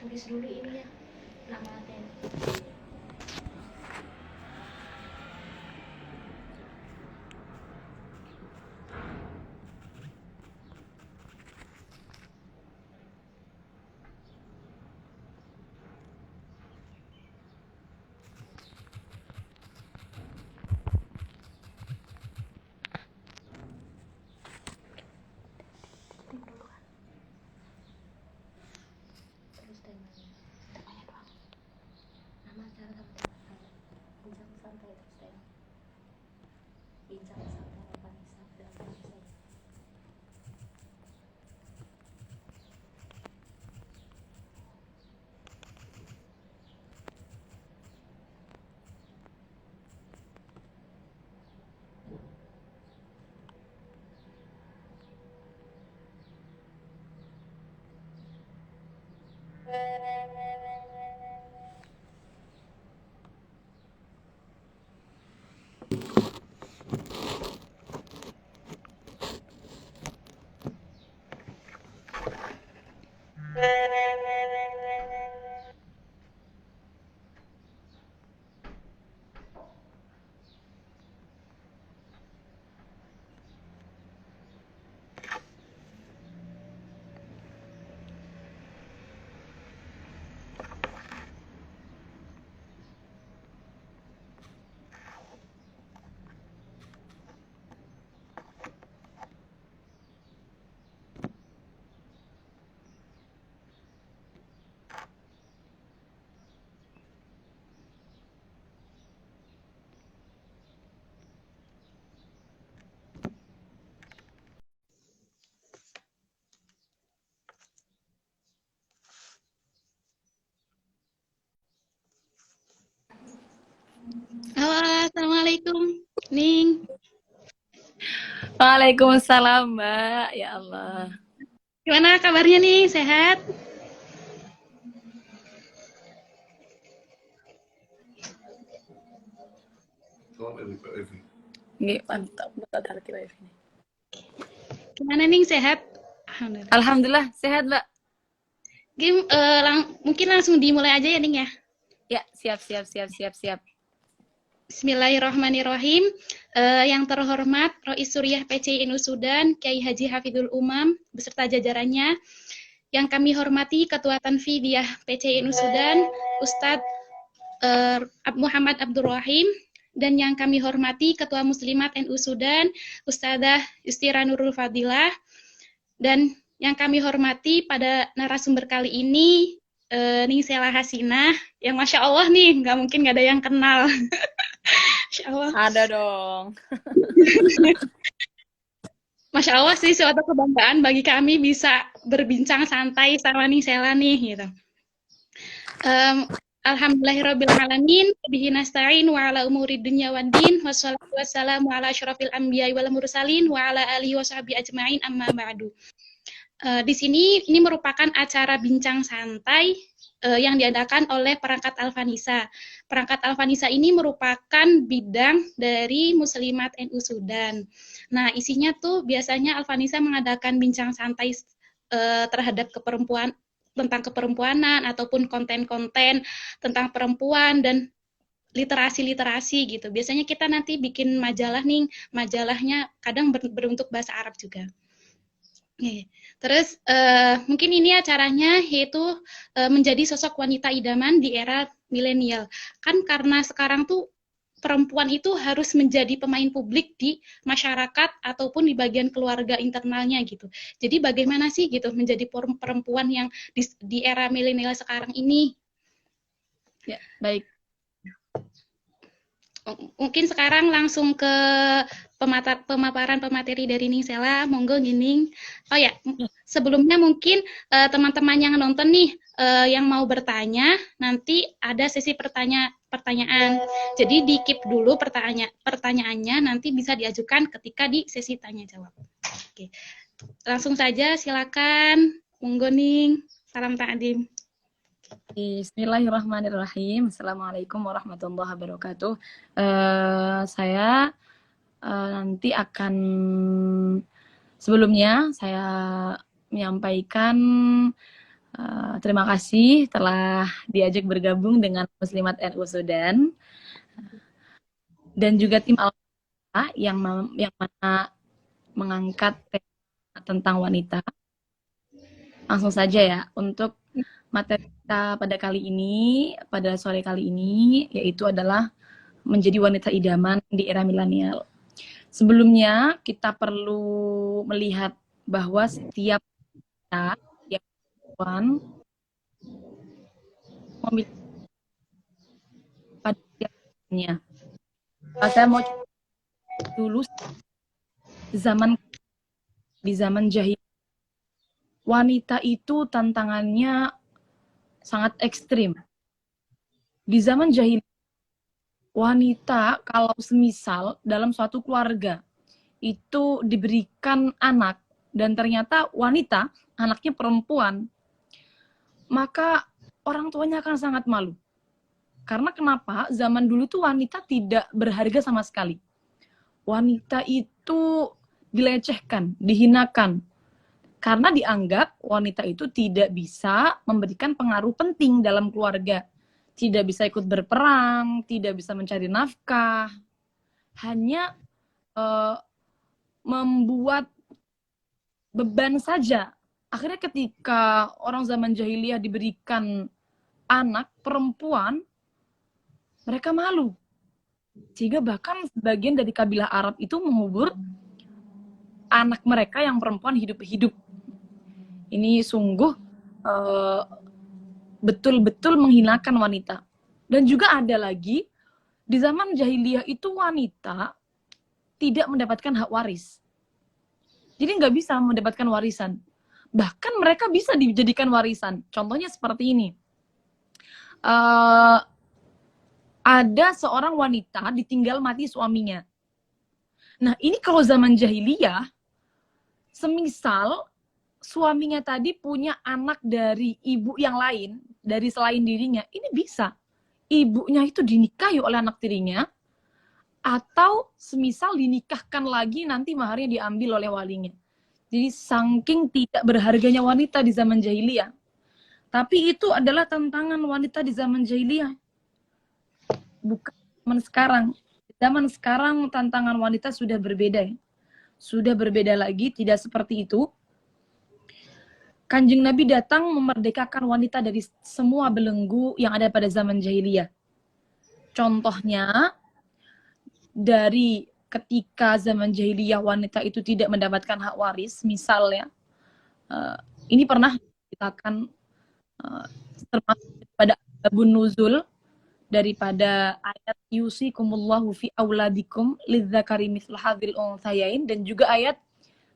Tulis dulu ini ya, nama materi. Ketik dulu kan. Terus temanya. Temanya doang. Nama acara sama tema. Bincang santai terus tema. Bincang santai Alvanisa dan Alvanisa. Halo, assalamualaikum, Ning. Waalaikumsalam, Mbak. Ya Allah. Gimana kabarnya nih? Sehat? Nggih, mantap. Buat hati wifi ini. Gimana nih? Sehat? Alhamdulillah. Alhamdulillah, sehat, Mbak. Mungkin langsung dimulai aja ya, Ning ya. Ya, siap. Bismillahirrahmanirrahim. Yang terhormat Rois Suriah PCI Inu Sudan, Kiai Haji Hafidul Umam, beserta jajarannya. Yang kami hormati Ketua Tanfidiyah PCI Inu Sudan, Ustadz Muhammad Abdul Rahim, dan yang kami hormati Ketua Muslimat NU Sudan, Ustadzah Yustira Nurul Fadilah, dan yang kami hormati pada narasumber kali ini, Ningsela Hasinah, yang Masya Allah nih, nggak mungkin nggak ada yang kenal. Masya Allah. Ada dong. Masya Allah sih, suatu kebanggaan bagi kami bisa berbincang santai sama Ningsela nih, gitu. Alhamdulillahirrabbilalamin, bihi nasta'in wa ala umuri dunya waddin, wassalatu wassalamu ala asyrafil anbiya'i wal mursalin wa ala alihi wa sahbihi ajma'in amma ba'du. Di sini ini merupakan acara bincang santai yang diadakan oleh Perangkat Alfanisa. Perangkat Alfanisa ini merupakan bidang dari Muslimat NU Sudan. Nah, isinya tuh biasanya Alfanisa mengadakan bincang santai terhadap tentang keperempuanan ataupun konten-konten tentang perempuan dan literasi gitu. Biasanya kita nanti bikin majalah nih, majalahnya kadang berbentuk bahasa Arab juga. Terus mungkin ini acaranya yaitu menjadi sosok wanita idaman di era milenial. Kan karena sekarang tuh perempuan itu harus menjadi pemain publik di masyarakat ataupun di bagian keluarga internalnya gitu. Jadi bagaimana sih gitu menjadi perempuan yang di era milenial sekarang ini? Ya, baik. Mungkin sekarang langsung ke pemaparan pemateri dari Ningsela, monggo Gining. Oh ya, sebelumnya mungkin teman-teman yang nonton nih, yang mau bertanya, nanti ada sesi pertanyaan. Jadi di-keep dulu pertanyaannya, nanti bisa diajukan ketika di sesi tanya jawab. Oke. Langsung saja, silakan. Monggo Ning. Salam ta'adim. Bismillahirrahmanirrahim. Assalamualaikum warahmatullahi wabarakatuh. Saya nanti akan sebelumnya saya menyampaikan Terima kasih telah diajak bergabung dengan Muslimat NU Sudan dan juga tim Alfa yang mana mengangkat tema tentang wanita. Langsung saja ya untuk materi kita pada kali ini, pada sore kali ini, yaitu adalah menjadi wanita idaman di era milenial. Sebelumnya kita perlu melihat bahwa setiap kita yang perempuan memiliki pada setiapnya. Saya mau dulu di zaman jahiliyah, wanita itu tantangannya sangat ekstrim. Di zaman jahiliyah, wanita kalau semisal dalam suatu keluarga itu diberikan anak dan ternyata wanita, anaknya perempuan, maka orang tuanya akan sangat malu. Karena kenapa? Zaman dulu tuh wanita tidak berharga sama sekali. Wanita itu dilecehkan, dihinakan. Karena dianggap wanita itu tidak bisa memberikan pengaruh penting dalam keluarga. Tidak bisa ikut berperang, tidak bisa mencari nafkah. Hanya membuat beban saja. Akhirnya ketika orang zaman jahiliyah diberikan anak perempuan, mereka malu. Sehingga bahkan sebagian dari kabilah Arab itu mengubur anak mereka yang perempuan hidup-hidup. Ini sungguh betul-betul menghinakan wanita. Dan juga ada lagi, di zaman jahiliyah itu wanita tidak mendapatkan hak waris. Jadi nggak bisa mendapatkan warisan. Bahkan mereka bisa dijadikan warisan. Contohnya seperti ini. Ada seorang wanita ditinggal mati suaminya. Nah, ini kalau zaman jahiliyah, semisal suaminya tadi punya anak dari ibu yang lain, dari selain dirinya, ini bisa. Ibunya itu dinikahi oleh anak tirinya, atau semisal dinikahkan lagi, nanti maharnya diambil oleh walinya. Jadi saking tidak berharganya wanita di zaman jahiliyah. Tapi itu adalah tantangan wanita di zaman jahiliyah. Bukan zaman sekarang. Zaman sekarang tantangan wanita sudah berbeda. Sudah berbeda lagi, tidak seperti itu. Kanjeng Nabi datang memerdekakan wanita dari semua belenggu yang ada pada zaman jahiliyah. Contohnya, dari ketika zaman jahiliyah wanita itu tidak mendapatkan hak waris, misalnya, ini pernah diceritakan termasuk pada Abun Nuzul, daripada ayat yusikumullahu fi auladikum lidzakari mithlu hadzal unthayain, dan juga ayat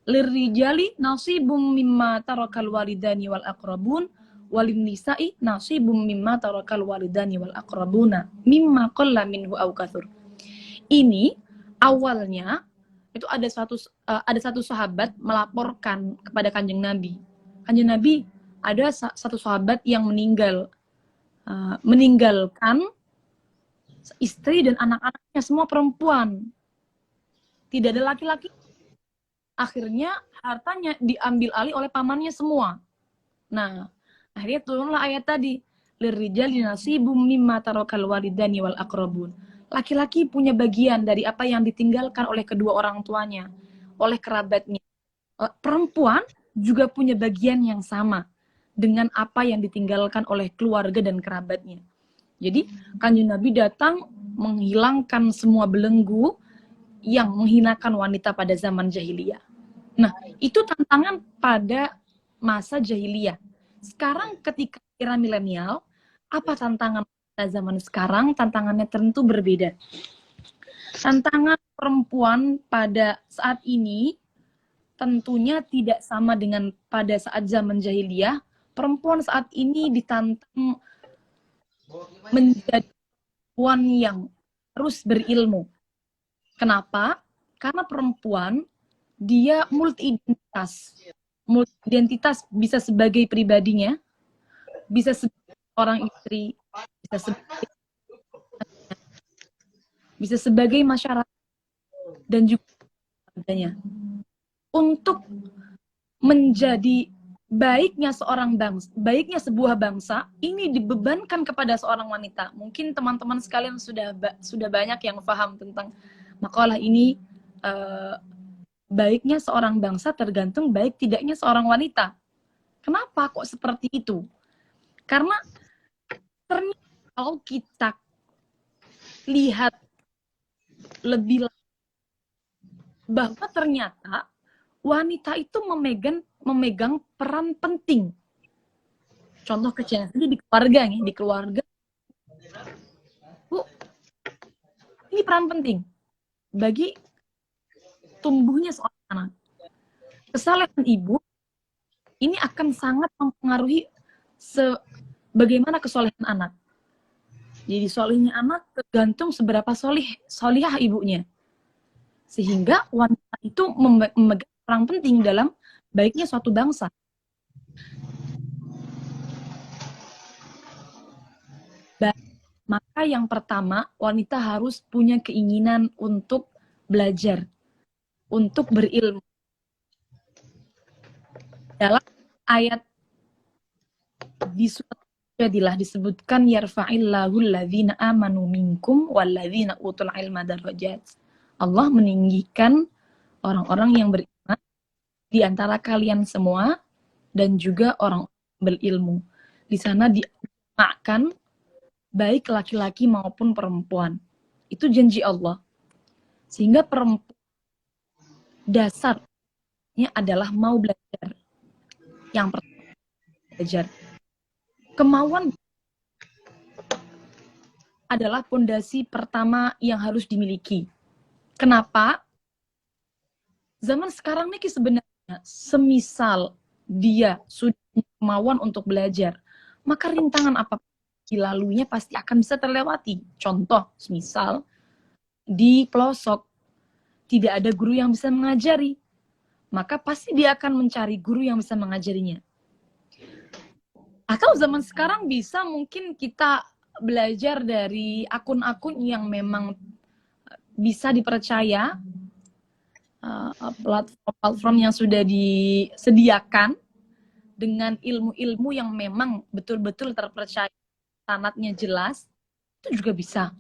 lirrijali nasibum mimma tarakal walidani wal aqrabun walin nisa'i nasibum mimma tarakal walidani wal aqrabuna mimma qalla minhu aw katsur. Ini awalnya itu ada satu sahabat melaporkan kepada Kanjeng Nabi. Kanjeng Nabi, ada satu sahabat yang meninggalkan istri dan anak-anaknya semua perempuan. Tidak ada laki-laki. Akhirnya hartanya diambil alih oleh pamannya semua. Nah, akhirnya turunlah ayat tadi, lirrijali nasibum mimma tarakal walidani wal aqrabun. Laki-laki punya bagian dari apa yang ditinggalkan oleh kedua orang tuanya, oleh kerabatnya. Perempuan juga punya bagian yang sama dengan apa yang ditinggalkan oleh keluarga dan kerabatnya. Jadi, Kanjeng Nabi datang menghilangkan semua belenggu yang menghinakan wanita pada zaman jahiliyah. Nah, itu tantangan pada masa jahiliyah. Sekarang ketika era milenial, apa tantangan pada zaman sekarang? Tantangannya tentu berbeda. Tantangan perempuan pada saat ini tentunya tidak sama dengan pada saat zaman jahiliyah. Perempuan saat ini ditantang menjadi perempuan yang terus berilmu. Kenapa? Karena perempuan dia multi-identitas. Multi-identitas bisa sebagai pribadinya, bisa sebagai orang istri, bisa sebagai masyarakat, dan juga keluarganya. Untuk menjadi baiknya baiknya sebuah bangsa ini dibebankan kepada seorang wanita. Mungkin teman-teman sekalian sudah banyak yang paham tentang makalah ini. Baiknya seorang bangsa tergantung baik tidaknya seorang wanita. Kenapa kok seperti itu? Karena ternyata kalau kita lihat lebih bahwa ternyata wanita itu memegang peran penting. Contoh kecilnya saja di keluarga nih, di keluarga. Bu, ini peran penting bagi tumbuhnya seorang anak. Kesalehan ibu ini akan sangat mempengaruhi bagaimana kesolehan anak. Jadi solihnya anak tergantung seberapa solihah ibunya. Sehingga wanita itu memegang peran penting dalam baiknya suatu bangsa. Maka yang pertama, wanita harus punya keinginan untuk belajar, untuk berilmu. Dalam ayat di surat Jadilah disebutkan yarfa'illahu alladzina amanu minkum walladzina utul ilma darajat. Allah meninggikan orang-orang yang beriman di antara kalian semua dan juga orang berilmu. Di sana dimakan baik laki-laki maupun perempuan. Itu janji Allah. Sehingga perempuan dasarnya adalah mau belajar. Yang pertama belajar. Kemauan adalah pondasi pertama yang harus dimiliki. Kenapa? Zaman sekarang nih sebenarnya semisal dia sudah punya kemauan untuk belajar, maka rintangan apapun dilaluinya pasti akan bisa terlewati. Contoh, semisal di pelosok tidak ada guru yang bisa mengajari, maka pasti dia akan mencari guru yang bisa mengajarinya. Atau zaman sekarang bisa mungkin kita belajar dari akun-akun yang memang bisa dipercaya, platform yang sudah disediakan dengan ilmu-ilmu yang memang betul-betul terpercaya, sanadnya jelas, itu juga bisa.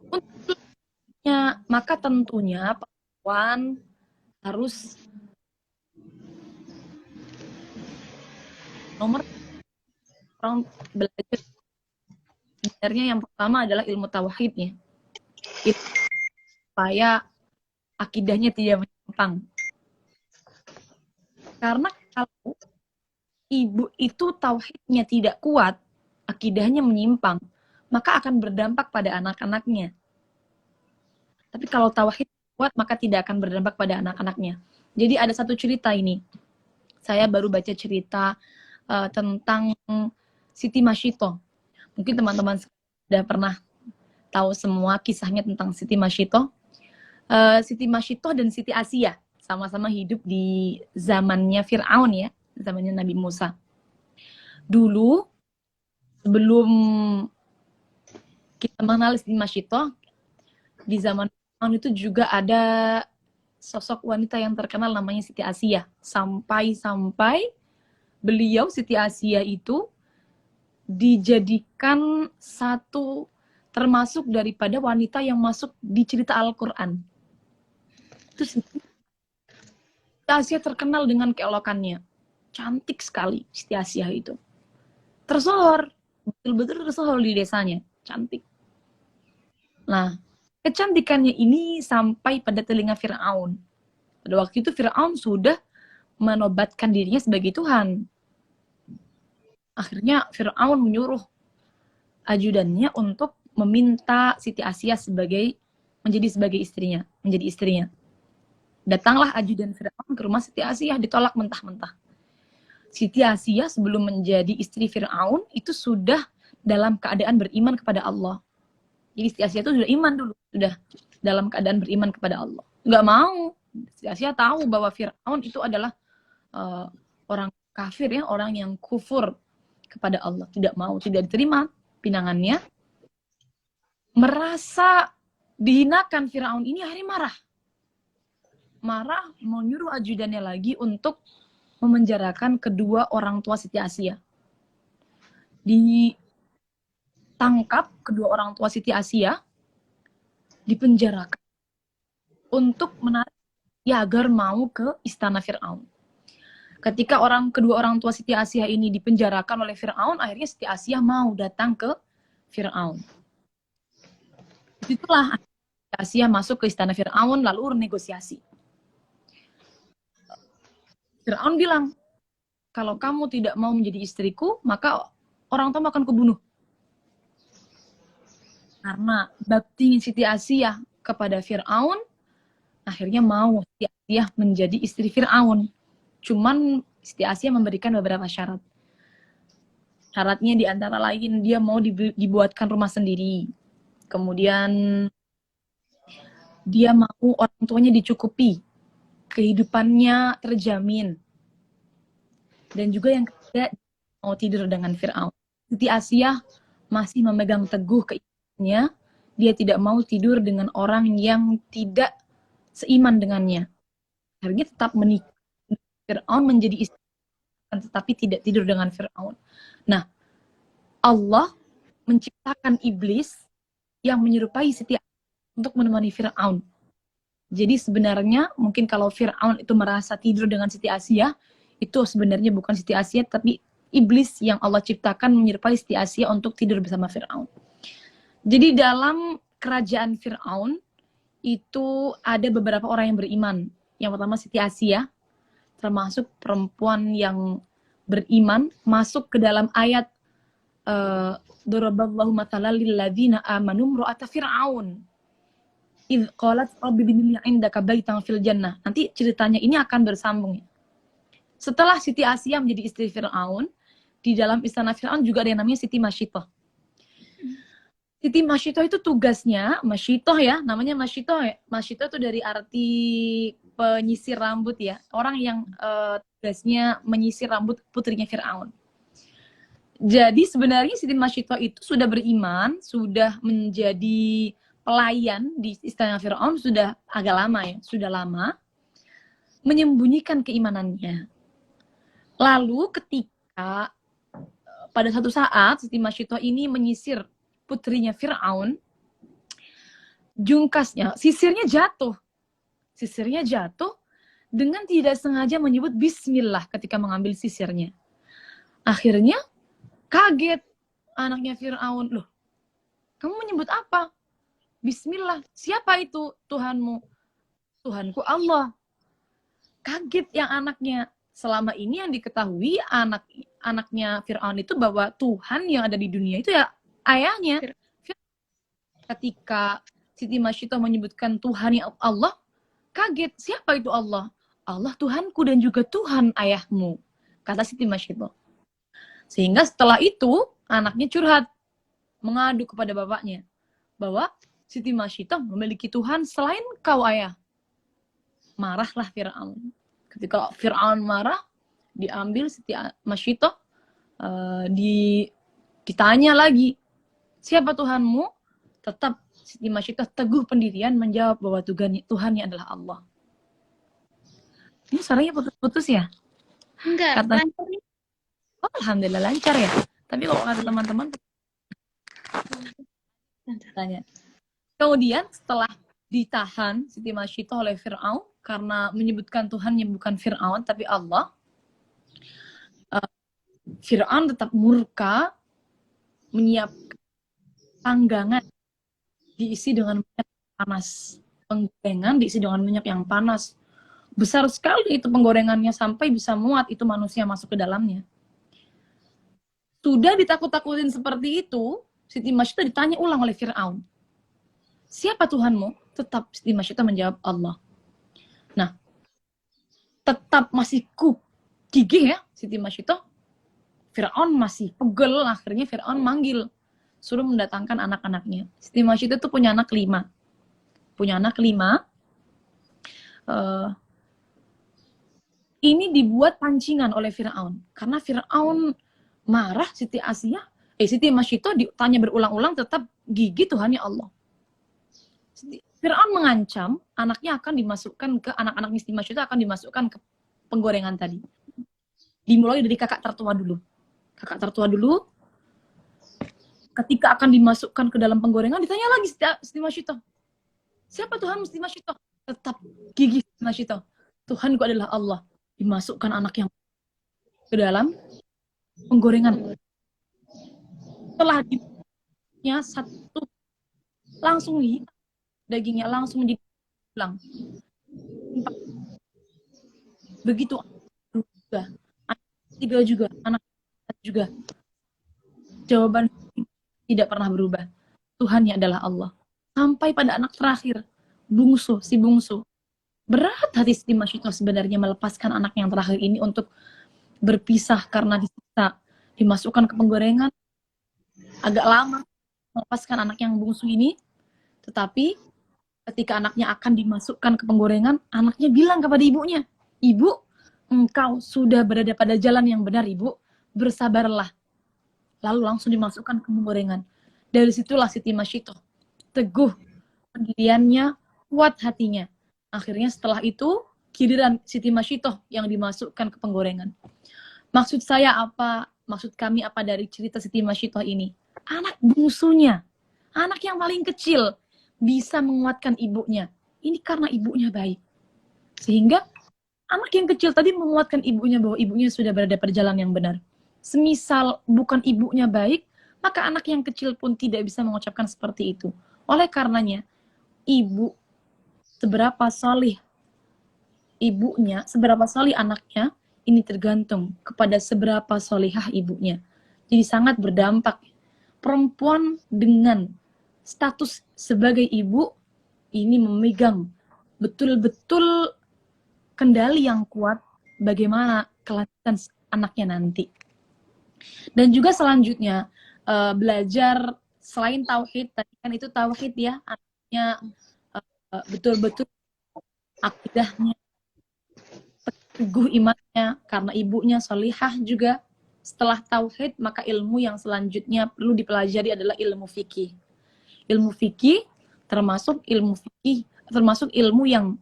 Untuknya, maka tentunya perempuan harus nomor orang belajar. Sebenarnya yang pertama adalah ilmu tauhidnya, supaya akidahnya tidak menyimpang. Karena kalau ibu itu tauhidnya tidak kuat, akidahnya menyimpang, maka akan berdampak pada anak-anaknya. Tapi kalau tauhid kuat, maka tidak akan berdampak pada anak-anaknya. Jadi ada satu cerita ini. Saya baru baca cerita tentang Siti Masyito. Mungkin teman-teman sudah pernah tahu semua kisahnya tentang Siti Masyito. Siti Masyito dan Siti Asia sama-sama hidup di zamannya Fir'aun ya, zamannya Nabi Musa. Dulu sebelum kita mengenal Siti Masyito, di zaman Fir'aun itu juga ada sosok wanita yang terkenal namanya Siti Asia. Sampai beliau Siti Asia itu dijadikan satu termasuk daripada wanita yang masuk di cerita Al-Quran. Itu Siti Asia terkenal dengan keelokannya. Cantik sekali Siti Asia itu. Tersohor, betul-betul tersohor di desanya. Cantik. Nah, kecantikannya ini sampai pada telinga Fir'aun. Pada waktu itu Fir'aun sudah menobatkan dirinya sebagai Tuhan. Akhirnya Fir'aun menyuruh ajudannya untuk meminta Siti Asia menjadi istrinya. Datanglah ajudan Fir'aun ke rumah Siti Asia, ditolak mentah-mentah. Siti Asia sebelum menjadi istri Fir'aun itu sudah dalam keadaan beriman kepada Allah. Jadi Siti Asia itu sudah iman dulu, sudah dalam keadaan beriman kepada Allah. Nggak mau. Siti Asia tahu bahwa Fir'aun itu adalah orang kafir ya, orang yang kufur kepada Allah, tidak mau, tidak diterima pinangannya. Merasa dihinakan Fir'aun ini akhirnya marah, menyuruh ajudannya lagi untuk memenjarakan kedua orang tua Siti Asiyah. Ditangkap kedua orang tua Siti Asiyah, dipenjarakan untuk menarik ya agar mau ke istana Fir'aun. Ketika kedua orang tua Siti Asiyah ini dipenjarakan oleh Fir'aun, akhirnya Siti Asiyah mau datang ke Fir'aun. Itulah Siti Asiyah masuk ke istana Fir'aun lalu negosiasi. Fir'aun bilang, kalau kamu tidak mau menjadi istriku, maka orang tua akan kubunuh. Karena bakti Siti Asiyah kepada Fir'aun, akhirnya mau Siti Asiyah menjadi istri Fir'aun. Cuman Siti Asiyah memberikan beberapa syarat. Syaratnya di antara lain dia mau dibuatkan rumah sendiri. Kemudian dia mau orang tuanya dicukupi. Kehidupannya terjamin. Dan juga yang ketiga mau tidur dengan Fir'aun. Siti Asiyah masih memegang teguh keimanannya. Dia tidak mau tidur dengan orang yang tidak seiman dengannya. Akhirnya tetap menikah. Fir'aun menjadi istri, tetapi tidak tidur dengan Fir'aun. Nah, Allah menciptakan iblis yang menyerupai Siti Asiyah untuk menemani Fir'aun. Jadi sebenarnya mungkin kalau Fir'aun itu merasa tidur dengan Siti Asiyah, itu sebenarnya bukan Siti Asiyah, tapi iblis yang Allah ciptakan menyerupai Siti Asiyah untuk tidur bersama Fir'aun. Jadi dalam kerajaan Fir'aun itu ada beberapa orang yang beriman. Yang pertama Siti Asiyah, termasuk perempuan yang beriman, masuk ke dalam ayat daraballahu mathalan lil ladzina amanu imra'ata fir'aun idz qalat rabbi ibni li 'indaka baitan fil jannah. Nanti ceritanya ini akan bersambung. Setelah Siti Asiyah menjadi istri Fir'aun, di dalam istana Fir'aun juga ada yang namanya Siti Masyitoh. Siti Masyitoh itu tugasnya, Masyitoh ya, namanya Masyitoh ya. Masyitoh itu dari arti penyisir rambut ya. Orang yang tugasnya menyisir rambut putrinya Fir'aun. Jadi sebenarnya Siti Masyitoh itu sudah beriman, sudah menjadi pelayan di istana Fir'aun, sudah agak lama ya, sudah lama. Menyembunyikan keimanannya. Lalu ketika pada satu saat Siti Masyitoh ini menyisir putrinya Fir'aun, jungkasnya, sisirnya jatuh dengan tidak sengaja menyebut bismillah ketika mengambil sisirnya. Akhirnya kaget anaknya Fir'aun, loh kamu menyebut apa? Bismillah. Siapa itu Tuhanmu? Tuhanku Allah. Kaget yang anaknya. Selama ini yang diketahui anaknya Fir'aun itu bahwa Tuhan yang ada di dunia itu ya ayahnya. Ketika Siti Masyitoh menyebutkan Tuhan yang Allah, kaget. Siapa itu Allah? Allah Tuhanku dan juga Tuhan ayahmu, kata Siti Masyitoh. Sehingga setelah itu anaknya curhat, mengadu kepada bapaknya bahwa Siti Masyitoh memiliki Tuhan selain kau ayah. Marahlah Fir'aun. Ketika Fir'aun marah, diambil Siti Masyitoh, ditanya lagi, siapa Tuhanmu? Tetap Siti Masyitoh teguh pendirian menjawab bahwa Tuhannya adalah Allah. Ini suaranya putus-putus ya? Enggak, lancar nih. Oh, alhamdulillah lancar ya. Tapi kalau kata teman-teman, tanya. Kemudian setelah ditahan Siti Masyitoh oleh Fir'aun karena menyebutkan Tuhan yang bukan Fir'aun tapi Allah, Fir'aun tetap murka, menyiapkan panggangan diisi dengan minyak panas. Penggorengan diisi dengan minyak yang panas. Besar sekali itu penggorengannya sampai bisa muat itu manusia masuk ke dalamnya. Sudah ditakut-takutin seperti itu, Siti Masyitoh ditanya ulang oleh Fir'aun. Siapa Tuhanmu? Tetap Siti Masyitoh menjawab Allah. Nah, tetap masih gigih ya Siti Masyitoh. Fir'aun masih pegel, akhirnya Fir'aun manggil. Suruh mendatangkan anak-anaknya. Siti Masyitoh itu punya anak 5. Punya anak 5. Ini dibuat pancingan oleh Fir'aun. Karena Fir'aun marah Siti Masyitoh ditanya berulang-ulang tetap gigih Tuhannya Allah. Fir'aun mengancam anaknya akan dimasukkan ke anak-anak Siti Masyitoh akan dimasukkan ke penggorengan tadi. Dimulai dari kakak tertua dulu. Kakak tertua dulu, ketika akan dimasukkan ke dalam penggorengan, ditanya lagi Siti Masyito, siapa Tuhan Siti Masyito? Tetap gigih Siti Masyito, Tuhanku adalah Allah. Dimasukkan anak yang ke dalam penggorengan. Setelah dagingnya satu, langsung hitam dagingnya, langsung dibilang. Begitu juga, anak tiga juga, anak juga. Jawaban tidak pernah berubah. Tuhannya adalah Allah. Sampai pada anak terakhir, bungsu, si bungsu. Berat hati Siti Masyito sebenarnya melepaskan anak yang terakhir ini untuk berpisah karena disiksa, dimasukkan ke penggorengan. Agak lama melepaskan anak yang bungsu ini, tetapi ketika anaknya akan dimasukkan ke penggorengan, anaknya bilang kepada ibunya, "Ibu, engkau sudah berada pada jalan yang benar, Ibu. Bersabarlah." Lalu langsung dimasukkan ke penggorengan. Dari situlah Siti Masyito teguh pendiriannya, kuat hatinya. Akhirnya setelah itu, giliran Siti Masyito yang dimasukkan ke penggorengan. Maksud saya apa? Maksud kami apa dari cerita Siti Masyito ini? Anak bungsunya, anak yang paling kecil, bisa menguatkan ibunya. Ini karena ibunya baik. Sehingga anak yang kecil tadi menguatkan ibunya bahwa ibunya sudah berada pada jalan yang benar. Semisal bukan ibunya baik, maka anak yang kecil pun tidak bisa mengucapkan seperti itu. Oleh karenanya, ibu seberapa solih ibunya, seberapa solih anaknya, ini tergantung kepada seberapa solihah ibunya. Jadi sangat berdampak. Perempuan dengan status sebagai ibu, ini memegang betul-betul kendali yang kuat bagaimana kelanjutan anaknya nanti. Dan juga selanjutnya, belajar selain tauhid, tadi kan itu tauhid ya, anaknya betul-betul akidahnya, teguh imannya, karena ibunya solihah juga. Setelah tauhid, maka ilmu yang selanjutnya perlu dipelajari adalah ilmu fikih. Ilmu fikih termasuk ilmu yang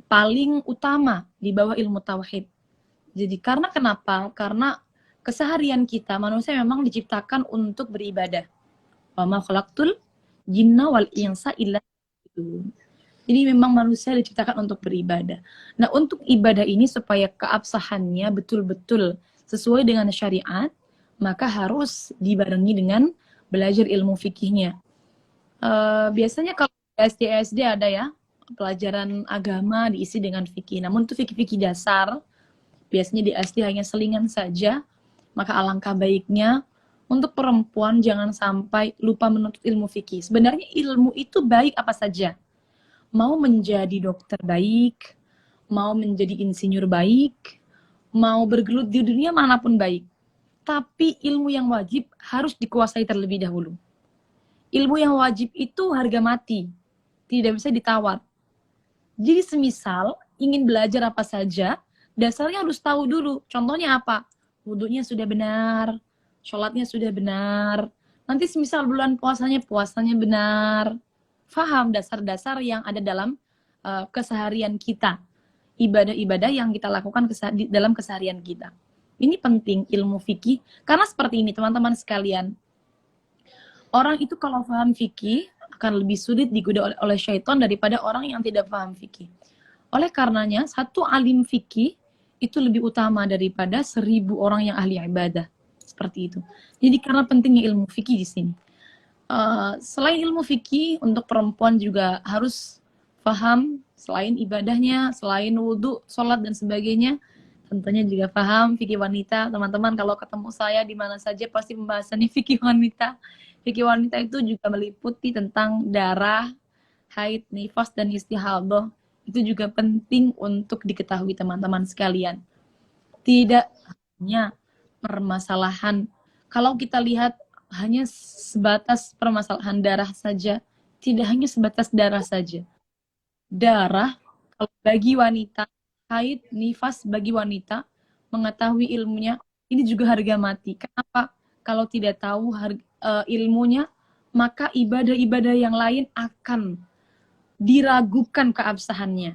paling utama di bawah ilmu tauhid. Jadi karena kenapa? Karena keseharian kita manusia memang diciptakan untuk beribadah. Wa ma khalaqtul jinna wal insa illa liya'budun. Jadi memang manusia diciptakan untuk beribadah. Nah, untuk ibadah ini supaya keabsahannya betul-betul sesuai dengan syariat, maka harus dibarengi dengan belajar ilmu fikihnya. Biasanya kalau SD ada ya, pelajaran agama diisi dengan fikih. Namun itu fikih-fikih dasar, biasanya di SD hanya selingan saja, maka alangkah baiknya untuk perempuan jangan sampai lupa menuntut ilmu fikih. Sebenarnya ilmu itu baik apa saja. Mau menjadi dokter baik, mau menjadi insinyur baik, mau bergelut di dunia manapun baik. Tapi ilmu yang wajib harus dikuasai terlebih dahulu. Ilmu yang wajib itu harga mati, tidak bisa ditawar. Jadi semisal ingin belajar apa saja, dasarnya harus tahu dulu. Contohnya apa? Wudunya sudah benar, sholatnya sudah benar. Nanti semisal bulan puasanya benar. Faham dasar-dasar yang ada dalam keseharian kita. Ibadah-ibadah yang kita lakukan dalam keseharian kita. Ini penting ilmu fikih. Karena seperti ini teman-teman sekalian. Orang itu kalau paham fikih akan lebih sulit digoda oleh syaitan daripada orang yang tidak paham fikih. Oleh karenanya, satu alim fikih itu lebih utama daripada 1000 orang yang ahli ibadah. Seperti itu. Jadi karena pentingnya ilmu fikih di sini. Selain ilmu fikih, untuk perempuan juga harus paham selain ibadahnya, selain wudhu, sholat, dan sebagainya. Tentunya juga paham fikih wanita. Teman-teman kalau ketemu saya di mana saja pasti pembahasannya fikih wanita. Fikih wanita itu juga meliputi tentang darah, haid, nifas, dan istihadah. Itu juga penting untuk diketahui teman-teman sekalian. Tidak hanya permasalahan, kalau kita lihat hanya sebatas permasalahan darah saja, tidak hanya sebatas darah saja. Darah, kalau bagi wanita, haid, nifas bagi wanita, mengetahui ilmunya, ini juga harga mati. Kenapa? Kalau tidak tahu ilmunya, maka ibadah-ibadah yang lain akan diragukan keabsahannya.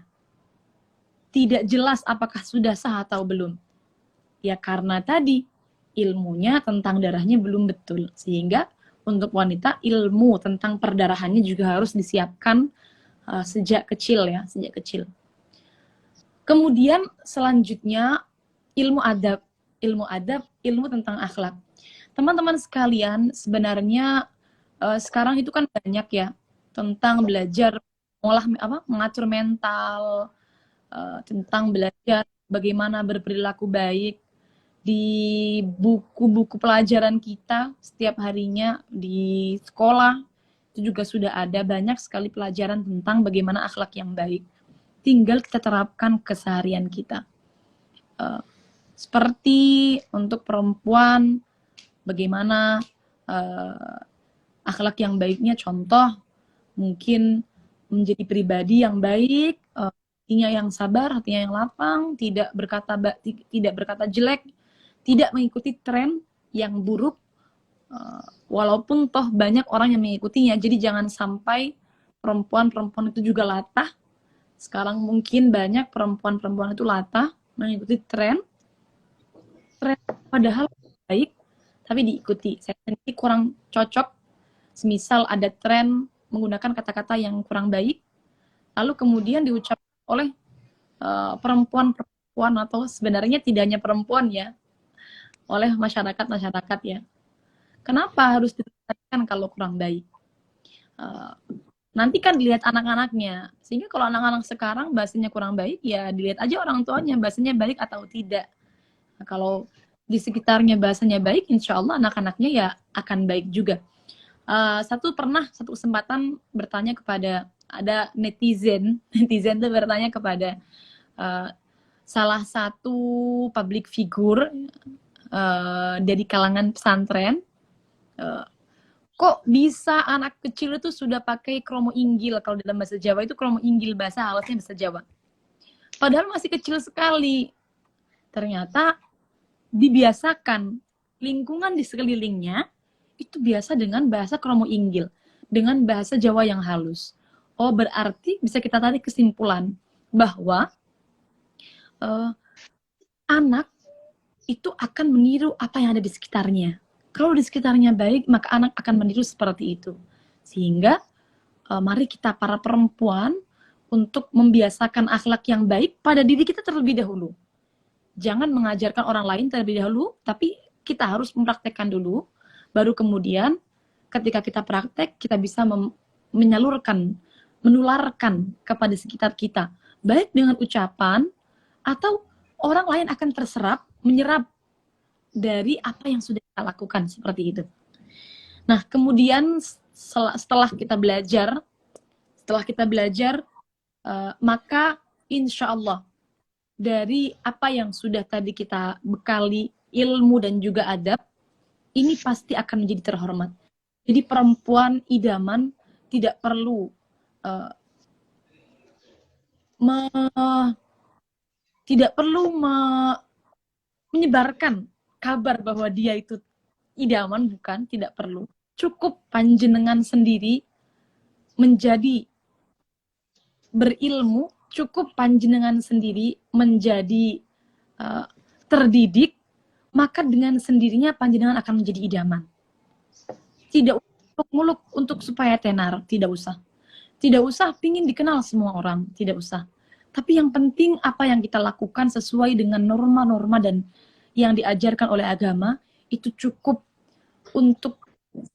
Tidak jelas apakah sudah sah atau belum. Ya karena tadi ilmunya tentang darahnya belum betul. Sehingga untuk wanita ilmu tentang perdarahannya juga harus disiapkan sejak kecil ya, sejak kecil. Kemudian selanjutnya ilmu adab, ilmu tentang akhlak. Teman-teman sekalian, sebenarnya sekarang itu kan banyak ya tentang belajar mengatur mental, tentang belajar bagaimana berperilaku baik di buku-buku pelajaran kita setiap harinya di sekolah. Itu juga sudah ada banyak sekali pelajaran tentang bagaimana akhlak yang baik. Tinggal kita terapkan keseharian kita. Seperti untuk perempuan, bagaimana akhlak yang baiknya, contoh mungkin menjadi pribadi yang baik, hatinya yang sabar, hatinya yang lapang, tidak berkata jelek, tidak mengikuti tren yang buruk, walaupun toh banyak orang yang mengikutinya. Jadi jangan sampai perempuan-perempuan itu juga latah. Sekarang mungkin banyak perempuan-perempuan itu latah mengikuti tren padahal baik, tapi diikuti. Saya sendiri kurang cocok. Semisal ada tren menggunakan kata-kata yang kurang baik, lalu kemudian diucapkan oleh perempuan-perempuan atau sebenarnya tidak hanya perempuan ya, oleh masyarakat-masyarakat ya. Kenapa harus ditekankan kalau kurang baik? Nanti kan dilihat anak-anaknya. Sehingga kalau anak-anak sekarang bahasanya kurang baik, ya dilihat aja orang tuanya bahasanya baik atau tidak. Nah, kalau di sekitarnya bahasanya baik, insya Allah anak-anaknya ya akan baik juga. Satu kesempatan bertanya kepada ada netizen itu bertanya kepada salah satu public figure dari kalangan pesantren, kok bisa anak kecil itu sudah pakai kromo inggil? Kalau dalam bahasa Jawa itu kromo inggil, bahasa halusnya bahasa Jawa. Padahal masih kecil sekali. Ternyata dibiasakan lingkungan di sekelilingnya itu biasa dengan bahasa kromo inggil, dengan bahasa Jawa yang halus. Oh, berarti bisa kita tarik kesimpulan bahwa anak itu akan meniru apa yang ada di sekitarnya. Kalau di sekitarnya baik, maka anak akan meniru seperti itu. Sehingga mari kita para perempuan untuk membiasakan akhlak yang baik pada diri kita terlebih dahulu. Jangan mengajarkan orang lain terlebih dahulu, tapi kita harus mempraktekkan dulu. Baru kemudian ketika kita praktek, kita bisa menularkan kepada sekitar kita. Baik dengan ucapan, atau orang lain akan menyerap dari apa yang sudah kita lakukan, seperti itu. Nah, kemudian setelah kita belajar, maka insya Allah dari apa yang sudah tadi kita bekali, ilmu dan juga adab, ini pasti akan menjadi terhormat. Jadi perempuan idaman tidak perlu menyebarkan kabar bahwa dia itu idaman, bukan, tidak perlu. Cukup panjenengan sendiri menjadi berilmu, cukup panjenengan sendiri menjadi terdidik, maka dengan sendirinya panjenengan akan menjadi idaman. Tidak muluk untuk supaya tenar, tidak usah. Tidak usah pingin dikenal semua orang, tidak usah. Tapi yang penting apa yang kita lakukan sesuai dengan norma-norma dan yang diajarkan oleh agama, itu cukup untuk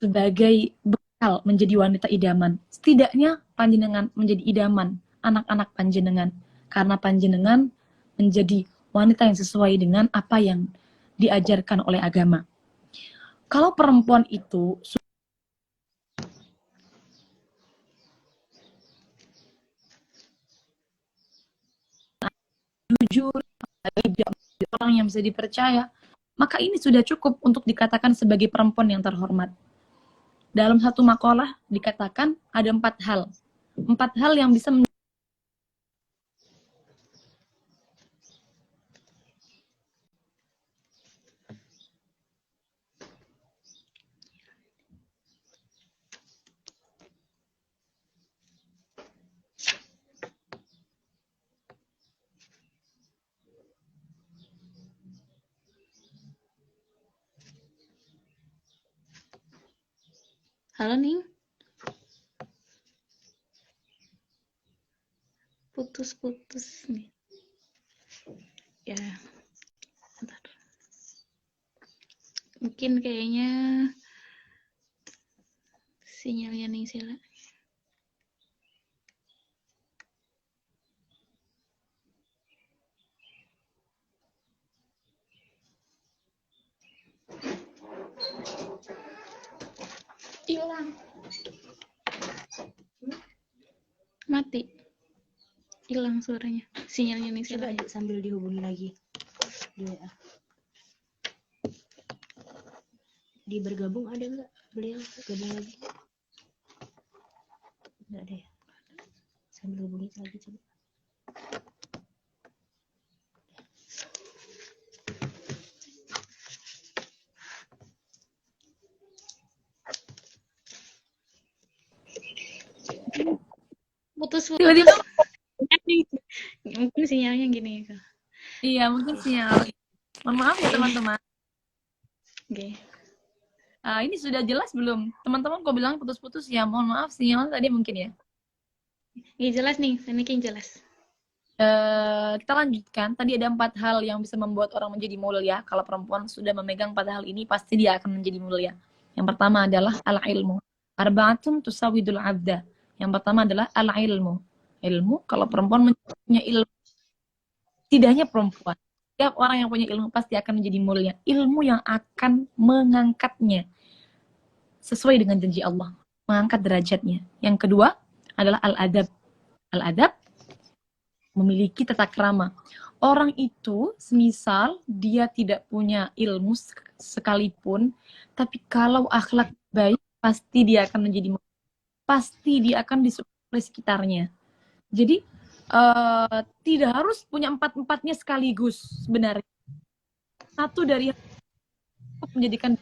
sebagai bekal menjadi wanita idaman. Setidaknya panjenengan menjadi idaman anak-anak panjenengan, karena panjenengan menjadi wanita yang sesuai dengan apa yang diajarkan oleh agama. Kalau perempuan itu jujur, orang yang bisa dipercaya, maka ini sudah cukup untuk dikatakan sebagai perempuan yang terhormat. Dalam satu makalah dikatakan ada 4 hal. 4 hal yang bisa Halo Ning, putus-putus nih. Ya, bentar. Mungkin kayaknya sinyalnya Ning Sila. Hilang. Mati. Hilang suaranya. Sinyalnya Ning Sila. Coba sambil dihubungi lagi di WA. Di bergabung ada nggak beliau gabung lagi? Nggak ada ya. Sambil hubungi lagi coba. Putus-putus. Tiba-tiba, Mungkin sinyalnya gini. iya mungkin sinyal. Mohon maaf ya teman-teman. Oke. Ini sudah jelas belum? Teman-teman kok bilang putus-putus ya? Mohon maaf sinyal tadi mungkin ya. Ini jelas nih, ini kan jelas. Kita lanjutkan. Tadi ada 4 hal yang bisa membuat orang menjadi mulia. Kalau perempuan sudah memegang 4 hal ini, pasti dia akan menjadi mulia. Yang pertama adalah al-ilmu. Arba'atun tusawidul abda. Yang pertama adalah al-ilmu. Ilmu, kalau perempuan punya ilmu, tidak hanya perempuan. Setiap orang yang punya ilmu pasti akan menjadi mulia. Ilmu yang akan mengangkatnya sesuai dengan janji Allah. Mengangkat derajatnya. Yang kedua adalah al-adab. Al-adab memiliki tata krama. Orang itu, semisal dia tidak punya ilmu sekalipun, tapi kalau akhlak baik, pasti dia akan menjadi mulia. Pasti dia akan disukai oleh sekitarnya. Jadi, tidak harus punya 4-4-nya sekaligus sebenarnya. Satu dari menjadikan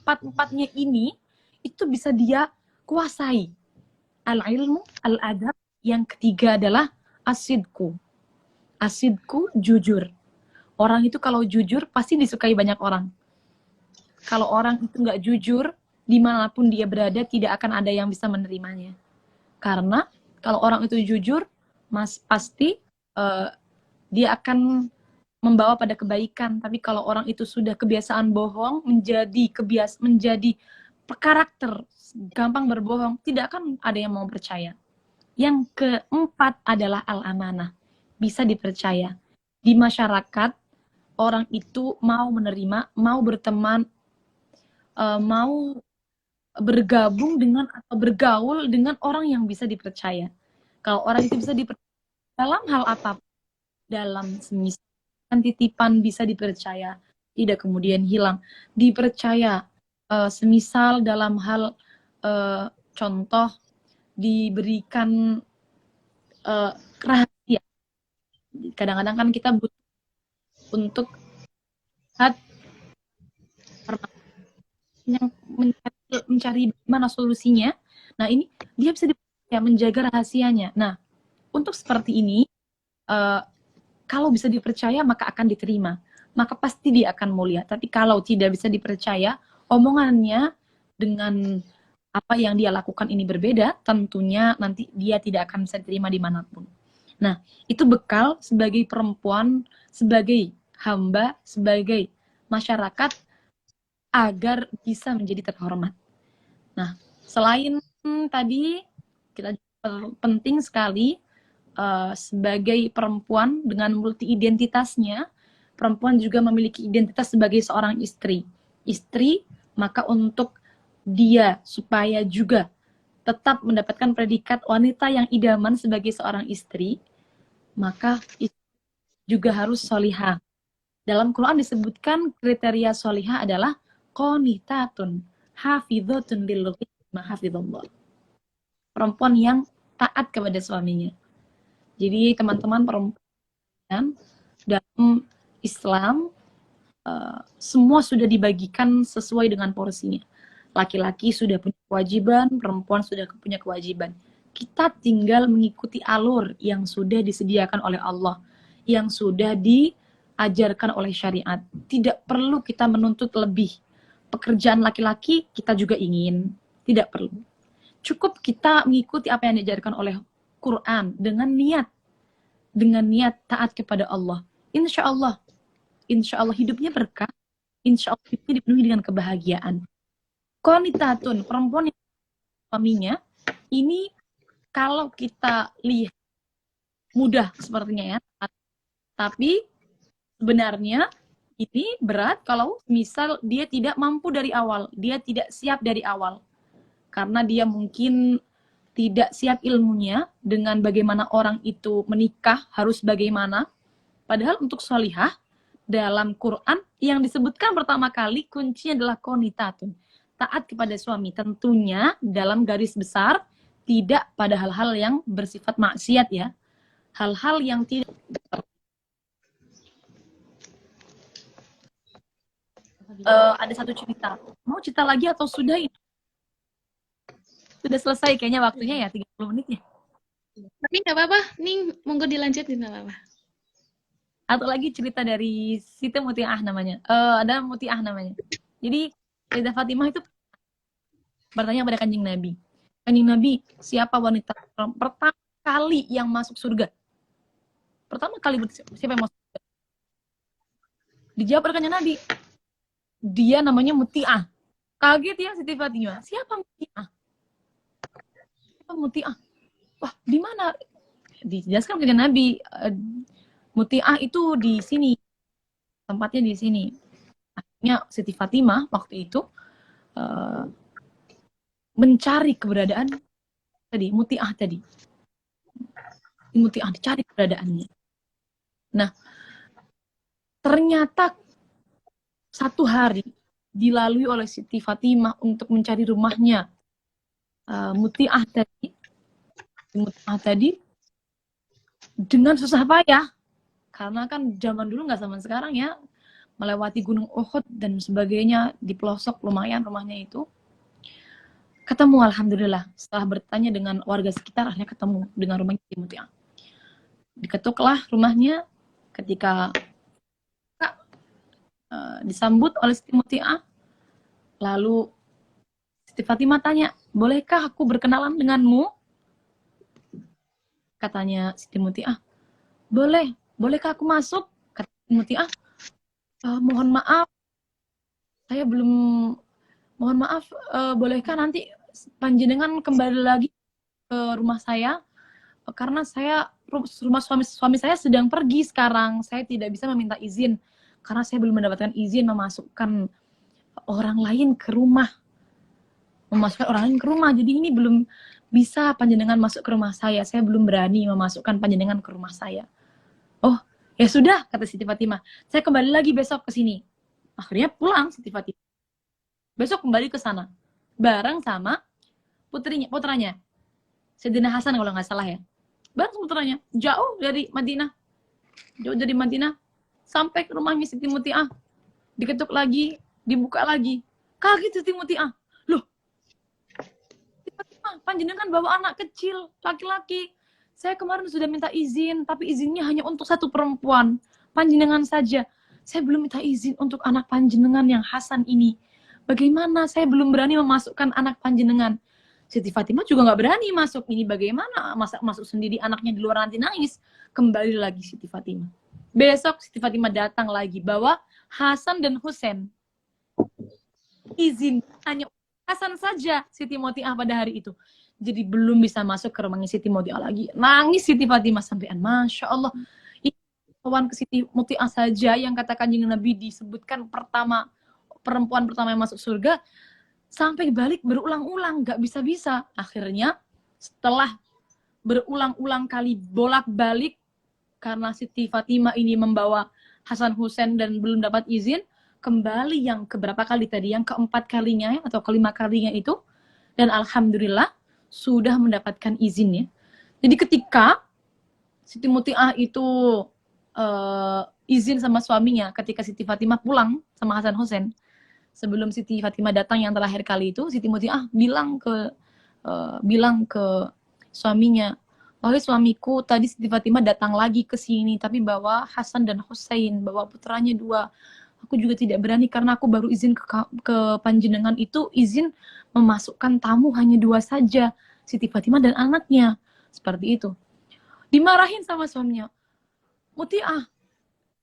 4-4-nya ini, itu bisa dia kuasai. Al-ilmu, al-adab. Yang ketiga adalah asidku. Asidku, jujur. Orang itu kalau jujur, pasti disukai banyak orang. Kalau orang itu nggak jujur, dimanapun dia berada, tidak akan ada yang bisa menerimanya. Karena kalau orang itu jujur, pasti dia akan membawa pada kebaikan. Tapi kalau orang itu sudah kebiasaan bohong, menjadi karakter gampang berbohong, tidak akan ada yang mau percaya. Yang keempat adalah al-amanah. Bisa dipercaya. Di masyarakat, orang itu mau menerima, mau berteman, mau bergabung dengan atau bergaul dengan orang yang bisa dipercaya. Kalau orang itu bisa dipercaya dalam hal apapun, dalam semisal titipan bisa dipercaya, tidak kemudian hilang. Dipercaya, semisal dalam hal contoh diberikan rahasia. Kadang-kadang kan kita butuh untuk mencari mana solusinya. Nah, ini dia bisa menjaga rahasianya. Nah, untuk seperti ini, kalau bisa dipercaya maka akan diterima. Maka pasti dia akan mulia. Tapi kalau tidak bisa dipercaya, omongannya dengan apa yang dia lakukan ini berbeda, tentunya nanti dia tidak akan bisa diterima dimanapun. Nah, itu bekal sebagai perempuan, sebagai hamba, sebagai masyarakat, agar bisa menjadi terhormat. Nah, selain tadi, kita penting sekali sebagai perempuan dengan multi identitasnya, perempuan juga memiliki identitas sebagai seorang istri. Istri, maka untuk dia supaya juga tetap mendapatkan predikat wanita yang idaman sebagai seorang istri, maka juga harus solihah. Dalam Quran disebutkan kriteria solihah adalah qanitatun hafidhatun lil ghaibi hafizallah. Perempuan yang taat kepada suaminya. Jadi teman-teman perempuan dalam Islam semua sudah dibagikan sesuai dengan porsinya. Laki-laki sudah punya kewajiban, perempuan sudah punya kewajiban. Kita tinggal mengikuti alur yang sudah disediakan oleh Allah, yang sudah diajarkan oleh syariat. Tidak perlu kita menuntut lebih. pekerjaan laki-laki kita juga ingin. Tidak perlu. Cukup kita mengikuti apa yang diajarkan oleh Quran dengan niat taat kepada Allah. Insya Allah hidupnya berkah. Insya Allah hidupnya dipenuhi dengan kebahagiaan. Qanitatun, perempuan yang suaminya, ini kalau kita lihat mudah sepertinya ya. Tapi sebenarnya ini berat kalau misal dia tidak mampu dari awal, dia tidak siap dari awal. Karena dia mungkin tidak siap ilmunya dengan bagaimana orang itu menikah harus bagaimana. Padahal untuk sholihah dalam Quran yang disebutkan pertama kali kuncinya adalah qanitatun, taat kepada suami. Tentunya dalam garis besar tidak pada hal-hal yang bersifat maksiat ya. Hal-hal yang tidak. Ada satu cerita. Mau cerita lagi atau sudah ini? Sudah selesai kayaknya waktunya ya, 30 menit ya. Tapi nggak apa-apa, nih monggo dilanjutin nggak apa-apa. Atau lagi cerita dari Siti Muti'ah namanya. Ada Muti'ah namanya. Jadi Sayyidah Fatimah itu bertanya pada Kanjeng Nabi. Kanjeng Nabi, siapa wanita pertama kali yang masuk surga? Pertama kali siapa yang masuk surga? Dijawab oleh Kanjeng Nabi. Dia namanya Muti'ah. Kaget ya Siti Fatimah. Siapa Muti'ah? Siapa Muti'ah? Wah, di mana? Dijelaskan oleh Nabi. Muti'ah itu di sini. Tempatnya di sini. Akhirnya Siti Fatimah waktu itu mencari keberadaan tadi, Muti'ah tadi. Muti'ah dicari keberadaannya. Nah, ternyata satu hari dilalui oleh Siti Fatimah untuk mencari rumahnya Muti'ah tadi dengan susah payah. Karena kan zaman dulu nggak zaman sekarang ya, melewati Gunung Uhud dan sebagainya, di pelosok lumayan rumahnya itu. Ketemu alhamdulillah, setelah bertanya dengan warga sekitar, akhirnya ketemu dengan rumahnya Siti Muti'ah. Diketuklah rumahnya, ketika disambut oleh Siti Muti'ah, lalu Siti Fatimah tanya, bolehkah aku berkenalan denganmu? Katanya Siti Muti'ah, bolehkah aku masuk? Kata Siti Muti'ah, mohon maaf, saya belum, mohon maaf, bolehkah nanti panjenengan kembali lagi ke rumah saya? Karena rumah suami saya sedang pergi sekarang, saya tidak bisa meminta izin, karena saya belum mendapatkan izin memasukkan orang lain ke rumah. Jadi ini belum bisa panjenengan masuk ke rumah saya belum berani memasukkan panjenengan ke rumah saya. Oh, ya sudah, kata Siti Fatimah, saya kembali lagi besok ke sini. Akhirnya pulang Siti Fatimah. Besok kembali ke sana, bareng sama putranya, Sayyidina Hasan kalau nggak salah ya. Bareng sama putranya, jauh dari Madinah, sampai ke rumahnya Siti Muti'ah. Diketuk lagi, dibuka lagi. Kaget Siti Muti'ah. Loh, Siti Fatimah, panjenengan bawa anak kecil, laki-laki. Saya kemarin sudah minta izin, tapi izinnya hanya untuk satu perempuan. Panjenengan saja. Saya belum minta izin untuk anak panjenengan yang Hasan ini. Bagaimana saya belum berani memasukkan anak panjenengan? Siti Fatimah juga nggak berani masuk. Ini bagaimana masuk sendiri, anaknya di luar nanti nangis. Kembali lagi Siti Fatimah. Besok Siti Fatimah datang lagi bawa Hasan dan Husain. Izin hanya Hasan saja Siti Muti'ah pada hari itu. Jadi belum bisa masuk ke rumahnya Siti Muti'ah lagi. Nangis Siti Fatimah sampean. Masya Allah. Kawan ke Siti Muti'ah saja yang kata Kanjeng Nabi disebutkan perempuan pertama yang masuk surga, sampai balik berulang-ulang, gak bisa-bisa. Akhirnya setelah berulang-ulang kali bolak-balik, karena Siti Fatimah ini membawa Hasan Husain dan belum dapat izin, kembali yang keberapa kali tadi, yang keempat kalinya atau kelima kalinya itu, dan alhamdulillah sudah mendapatkan izinnya. Jadi ketika Siti Muti'ah itu izin sama suaminya, ketika Siti Fatimah pulang sama Hasan Husain, sebelum Siti Fatimah datang yang terakhir kali itu, Siti Muti'ah bilang ke suaminya, wahai suamiku, tadi Siti Fatimah datang lagi ke sini, tapi bawa Hasan dan Husain, bawa putranya 2. Aku juga tidak berani karena aku baru izin ke panjenengan itu izin memasukkan tamu hanya 2 saja, Siti Fatimah dan anaknya. Seperti itu. Dimarahin sama suaminya. Muti'ah,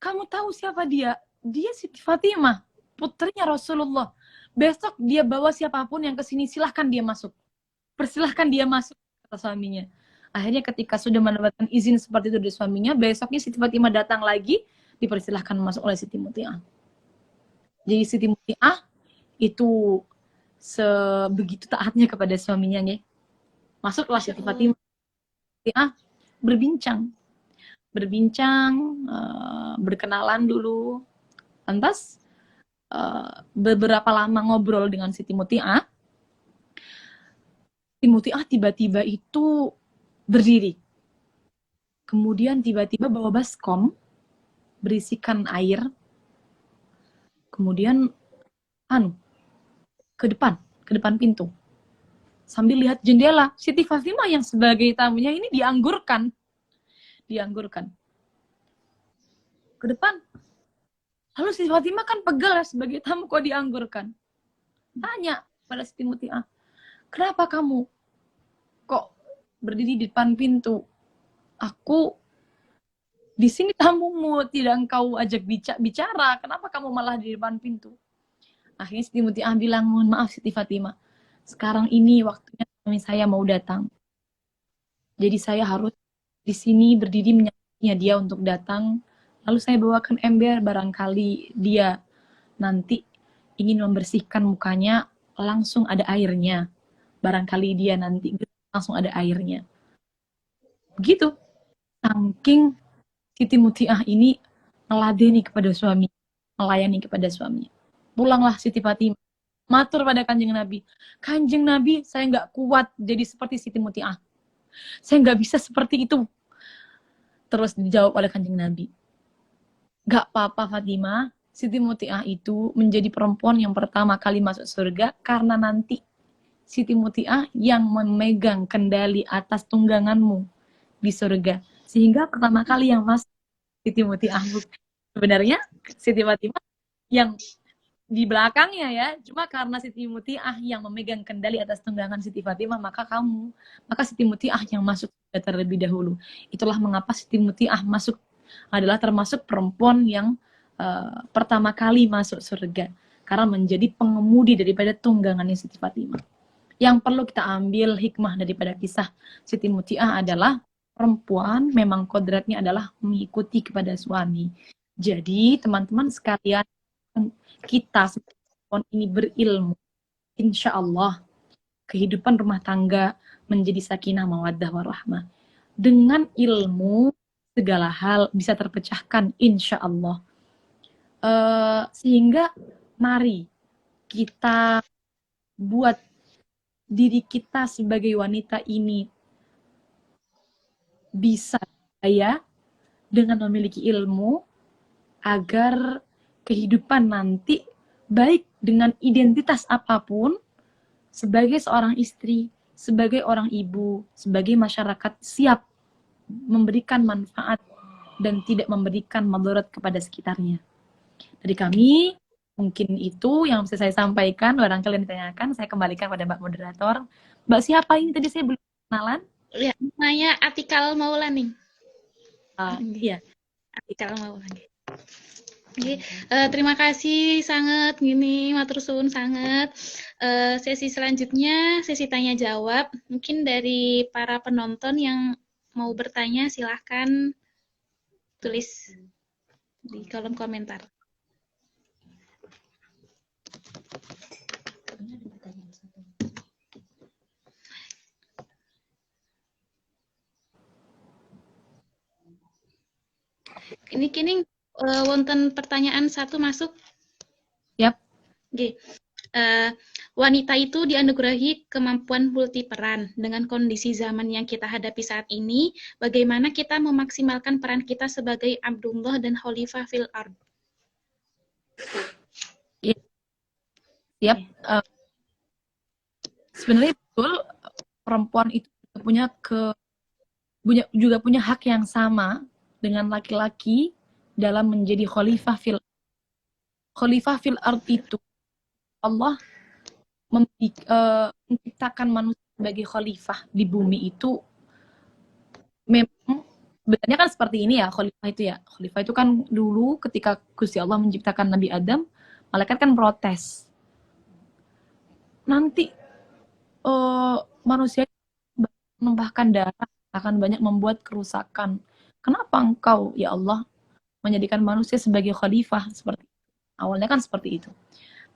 kamu tahu siapa dia? Dia Siti Fatimah, putrinya Rasulullah. Besok dia bawa siapapun yang ke sini, silahkan dia masuk. Persilahkan dia masuk, kata suaminya. Akhirnya ketika sudah mendapatkan izin seperti itu dari suaminya, besoknya Siti Fatimah datang lagi, dipersilahkan masuk oleh Siti Muti'ah. Jadi Siti Muti'ah itu sebegitu taatnya kepada suaminya, ya. Masuklah Siti Fatimah berbincang, berkenalan dulu. Lantas beberapa lama ngobrol dengan Siti Muti'ah, Siti Muti'ah tiba-tiba itu berdiri. Kemudian tiba-tiba bawa baskom berisikan air. Kemudian ke depan pintu. Sambil lihat jendela, Siti Fatimah yang sebagai tamunya ini dianggurkan. Ke depan. Lalu Siti Fatimah kan pegal ya sebagai tamu, kok dianggurkan? Tanya pada Siti Muti'ah, kenapa kamu kok berdiri di depan pintu? Aku di sini tamumu, tidak engkau ajak bicara. Kenapa kamu malah di depan pintu? Akhirnya Siti Muti'ah bilang, mohon maaf Siti Fatimah, sekarang ini waktunya suami saya mau datang. Jadi saya harus di sini berdiri menyambutnya dia untuk datang. Lalu saya bawakan ember, barangkali dia nanti ingin membersihkan mukanya, langsung ada airnya. Barangkali dia nanti langsung ada airnya. Begitu. Saking Siti Muti'ah ini meladeni kepada suami, melayani kepada suaminya. Pulanglah Siti Fatimah, matur pada Kanjeng Nabi. Kanjeng Nabi, saya nggak kuat jadi seperti Siti Muti'ah. Saya nggak bisa seperti itu. Terus dijawab oleh Kanjeng Nabi. Gak apa-apa Fatimah, Siti Muti'ah itu menjadi perempuan yang pertama kali masuk surga karena nanti Siti Muti'ah yang memegang kendali atas tungganganmu di surga. Sehingga pertama kali yang masuk Siti Muti'ah. Sebenarnya Siti Fatimah yang di belakangnya ya, cuma karena Siti Muti'ah yang memegang kendali atas tunggangan Siti Fatimah, maka Siti Muti'ah yang masuk terlebih dahulu. Itulah mengapa Siti Muti'ah adalah termasuk perempuan yang pertama kali masuk surga, karena menjadi pengemudi daripada tunggangannya Siti Fatimah. Yang perlu kita ambil hikmah daripada kisah Siti Muti'ah adalah perempuan memang kodratnya adalah mengikuti kepada suami. Jadi teman-teman sekalian, kita perempuan ini berilmu, insya Allah kehidupan rumah tangga menjadi sakinah mawaddah warahmah. Dengan ilmu segala hal bisa terpecahkan insya Allah. Sehingga mari kita buat diri kita sebagai wanita ini bisa kaya dengan memiliki ilmu agar kehidupan nanti baik dengan identitas apapun, sebagai seorang istri, sebagai orang ibu, sebagai masyarakat siap memberikan manfaat dan tidak memberikan mudarat kepada sekitarnya. Dari kami, mungkin itu yang bisa saya sampaikan. Barangkali yang ditanyakan, saya kembalikan pada Mbak Moderator. Mbak siapa ini? Tadi saya belum kenalan. Ya, namanya Atikal Maulani. Iya. Atikal Maulani. Oke, terima kasih sangat gini matur suwun sangat. Sesi selanjutnya sesi tanya jawab. Mungkin dari para penonton yang mau bertanya silahkan tulis di kolom komentar. Ini kini wonten pertanyaan satu masuk. Yap. Oke. Wanita itu dianugerahi kemampuan multiperan. Dengan kondisi zaman yang kita hadapi saat ini, bagaimana kita memaksimalkan peran kita sebagai Abdullah dan Khalifah fil ard? Yap. Sebenarnya betul, perempuan itu juga punya hak yang sama dengan laki-laki dalam menjadi khalifah fil. Khalifah fil ard itu Allah menciptakan manusia sebagai khalifah di bumi itu memang sebenarnya kan seperti ini ya khalifah itu ya. Khalifah itu kan dulu ketika Gusti Allah menciptakan Nabi Adam, malaikat kan protes. Nanti manusia menumpahkan darah akan banyak membuat kerusakan. Kenapa engkau ya Allah menjadikan manusia sebagai khalifah seperti itu? Awalnya kan seperti itu.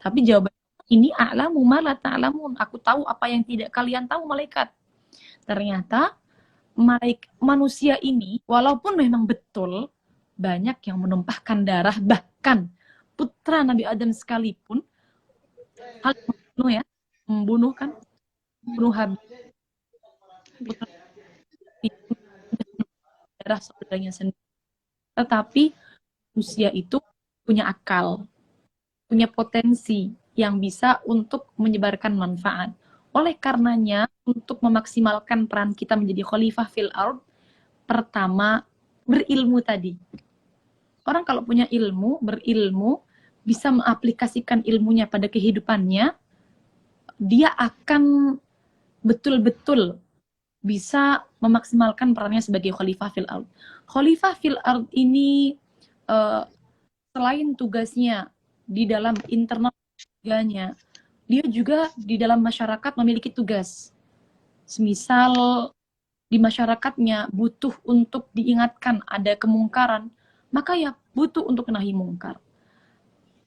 Tapi jawaban ini a'lamu ma la ta'lamun. Aku tahu apa yang tidak kalian tahu malaikat. Ternyata manusia ini walaupun memang betul banyak yang menumpahkan darah, bahkan putra Nabi Adam sekalipun hal membunuh ya, membunuh kan, bunuh Habil, putra darah saudaranya sendiri. Tetapi manusia itu punya akal, punya potensi yang bisa untuk menyebarkan manfaat. Oleh karenanya, untuk memaksimalkan peran kita menjadi khalifah fil ard, pertama, berilmu tadi. Orang kalau punya ilmu, berilmu, bisa mengaplikasikan ilmunya pada kehidupannya, dia akan betul-betul bisa memaksimalkan perannya sebagai khalifah fil ard. Khalifah fil ard ini selain tugasnya di dalam internal keluarganya, dia juga di dalam masyarakat memiliki tugas. Semisal di masyarakatnya butuh untuk diingatkan ada kemungkaran, maka ya butuh untuk nahi mungkar.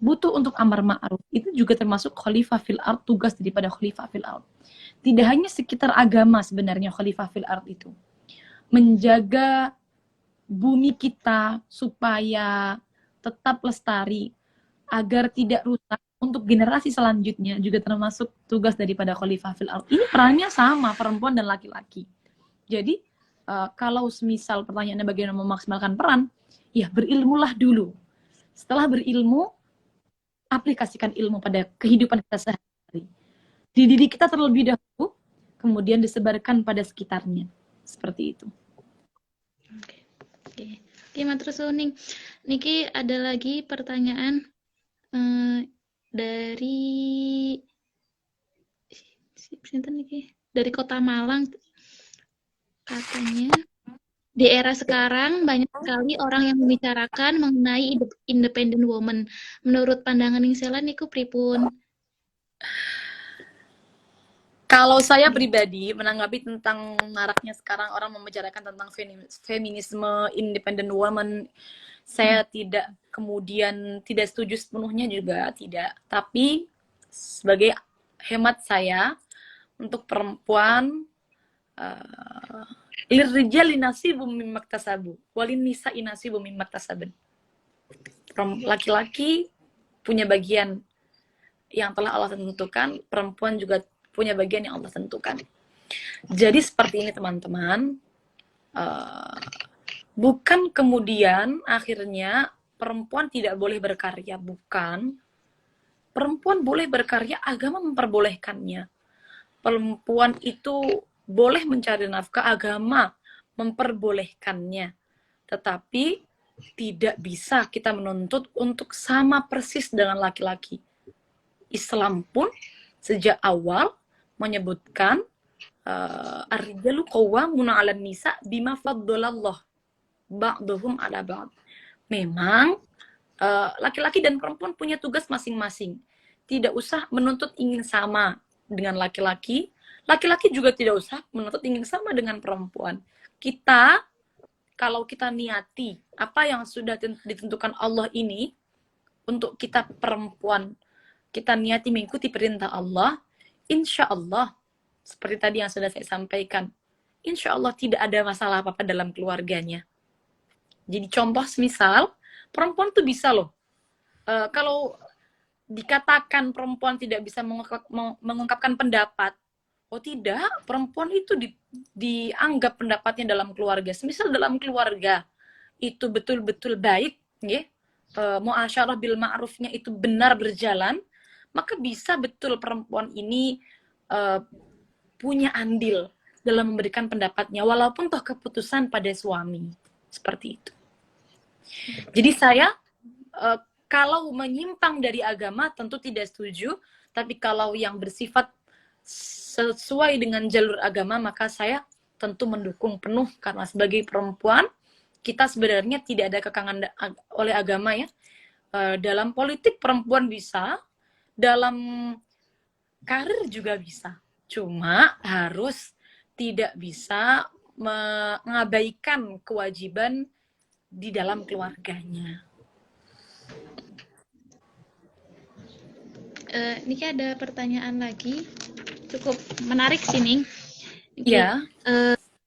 Butuh untuk amar ma'ruf. Itu juga termasuk khalifah fil ard, tugas daripada khalifah fil ard. Tidak hanya sekitar agama sebenarnya khalifah fil ard itu. Menjaga bumi kita supaya tetap lestari, agar tidak rusak untuk generasi selanjutnya juga termasuk tugas daripada khalifah fil ard. Ini perannya sama, perempuan dan laki-laki. Jadi, kalau semisal pertanyaannya bagaimana memaksimalkan peran, ya berilmulah dulu. Setelah berilmu, aplikasikan ilmu pada kehidupan kita sehari-hari. Dididik kita terlebih dahulu, kemudian disebarkan pada sekitarnya. Seperti itu. Oke, matur suwun. Niki ada lagi pertanyaan dari Kota Malang, katanya di era sekarang banyak sekali orang yang membicarakan mengenai independent woman. Menurut pandangan Ningsela niku pripun? Kalau saya pribadi menanggapi tentang maraknya sekarang orang membicarakan tentang feminisme, independent woman, saya tidak kemudian tidak setuju sepenuhnya juga tidak. Tapi sebagai hemat saya untuk perempuan lirrijali nasibum mimma iktasabu walin nisa'i nasibum mimma iktasabun. Laki-laki punya bagian yang telah Allah tentukan, perempuan juga punya bagian yang Allah tentukan. Jadi seperti ini teman-teman, bukan kemudian akhirnya perempuan tidak boleh berkarya, bukan. Perempuan boleh berkarya, agama memperbolehkannya. Perempuan itu boleh mencari nafkah, agama memperbolehkannya. Tetapi tidak bisa kita menuntut untuk sama persis dengan laki-laki. Islam pun sejak awal menyebutkan ar-rijalu qawwamuna 'alan nisa bima faddalallah ba'dhum 'ala ba'd. Memang laki-laki dan perempuan punya tugas masing-masing. Tidak usah menuntut ingin sama dengan laki-laki. Laki-laki juga tidak usah menuntut ingin sama dengan perempuan. Kita, kalau kita niati apa yang sudah ditentukan Allah ini, untuk kita perempuan, kita niati mengikuti perintah Allah, insya Allah, seperti tadi yang sudah saya sampaikan, insya Allah tidak ada masalah apa-apa dalam keluarganya. Jadi contoh semisal, perempuan tuh bisa loh, kalau dikatakan perempuan tidak bisa mengungkapkan pendapat, oh tidak, perempuan itu dianggap pendapatnya dalam keluarga. Semisal dalam keluarga itu betul-betul baik, ya, muasyarah bil ma'rufnya itu benar berjalan, maka bisa betul perempuan ini punya andil dalam memberikan pendapatnya, walaupun toh keputusan pada suami. Seperti itu. Jadi saya Kalau menyimpang dari agama tentu tidak setuju, tapi kalau yang bersifat sesuai dengan jalur agama maka saya tentu mendukung penuh, karena sebagai perempuan kita sebenarnya tidak ada kekangan oleh agama ya. Dalam politik perempuan bisa, dalam karir juga bisa. Cuma harus tidak bisa mengabaikan kewajiban di dalam keluarganya. Niki ada pertanyaan lagi, cukup menarik sih Ning. Iya.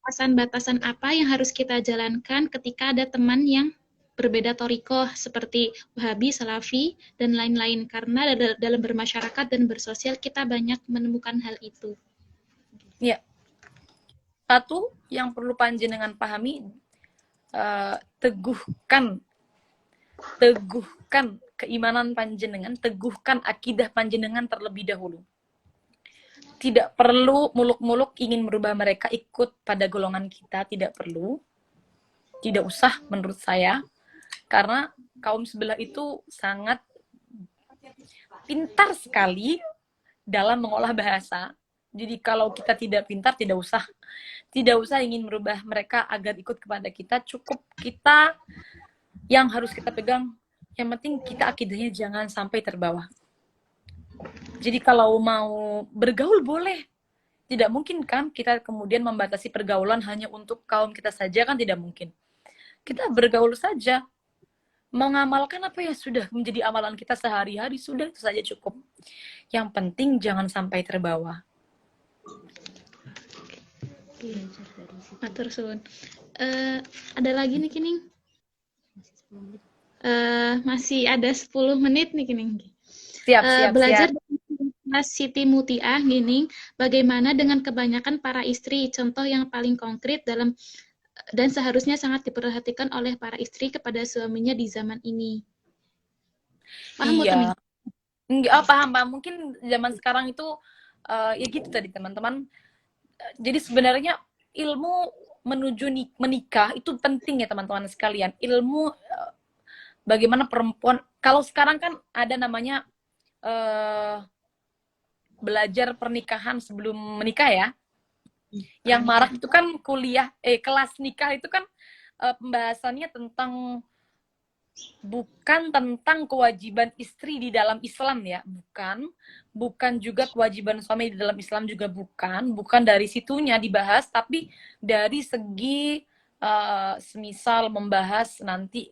Batasan-batasan apa yang harus kita jalankan ketika ada teman yang berbeda thorikoh seperti Wahabi, Salafi, dan lain-lain, karena dalam bermasyarakat dan bersosial kita banyak menemukan hal itu. Ya. Satu yang perlu panjenengan pahami, teguhkan keimanan panjenengan, teguhkan akidah panjenengan terlebih dahulu. Tidak perlu muluk-muluk ingin merubah mereka ikut pada golongan kita, tidak perlu. Tidak usah menurut saya, karena kaum sebelah itu sangat pintar sekali dalam mengolah bahasa. Jadi kalau kita tidak pintar, tidak usah ingin merubah mereka agar ikut kepada kita. Cukup kita yang harus kita pegang, yang penting kita akidahnya jangan sampai terbawa. Jadi kalau mau bergaul boleh. Tidak mungkin kan kita kemudian membatasi pergaulan hanya untuk kaum kita saja, kan tidak mungkin. Kita bergaul saja. Mengamalkan apa yang sudah menjadi amalan kita sehari-hari, sudah itu saja cukup. Yang penting jangan sampai terbawa. Matur suwun. Ada lagi nih Kining? Masih ada 10 menit nih Kining. Siap. Belajar dari Mas Siti Mutiah gini, bagaimana dengan kebanyakan para istri, contoh yang paling konkret dan seharusnya sangat diperhatikan oleh para istri kepada suaminya di zaman ini. Paham iya. Enggak, paham. Mungkin zaman sekarang itu ya gitu tadi teman-teman. Jadi sebenarnya ilmu menuju menikah itu penting ya teman-teman sekalian. Ilmu bagaimana perempuan, kalau sekarang kan ada namanya belajar pernikahan sebelum menikah ya. Yang marak itu kan kelas nikah itu kan pembahasannya bukan tentang kewajiban istri di dalam Islam ya, bukan juga kewajiban suami di dalam Islam juga bukan dari situnya dibahas, tapi dari segi semisal membahas nanti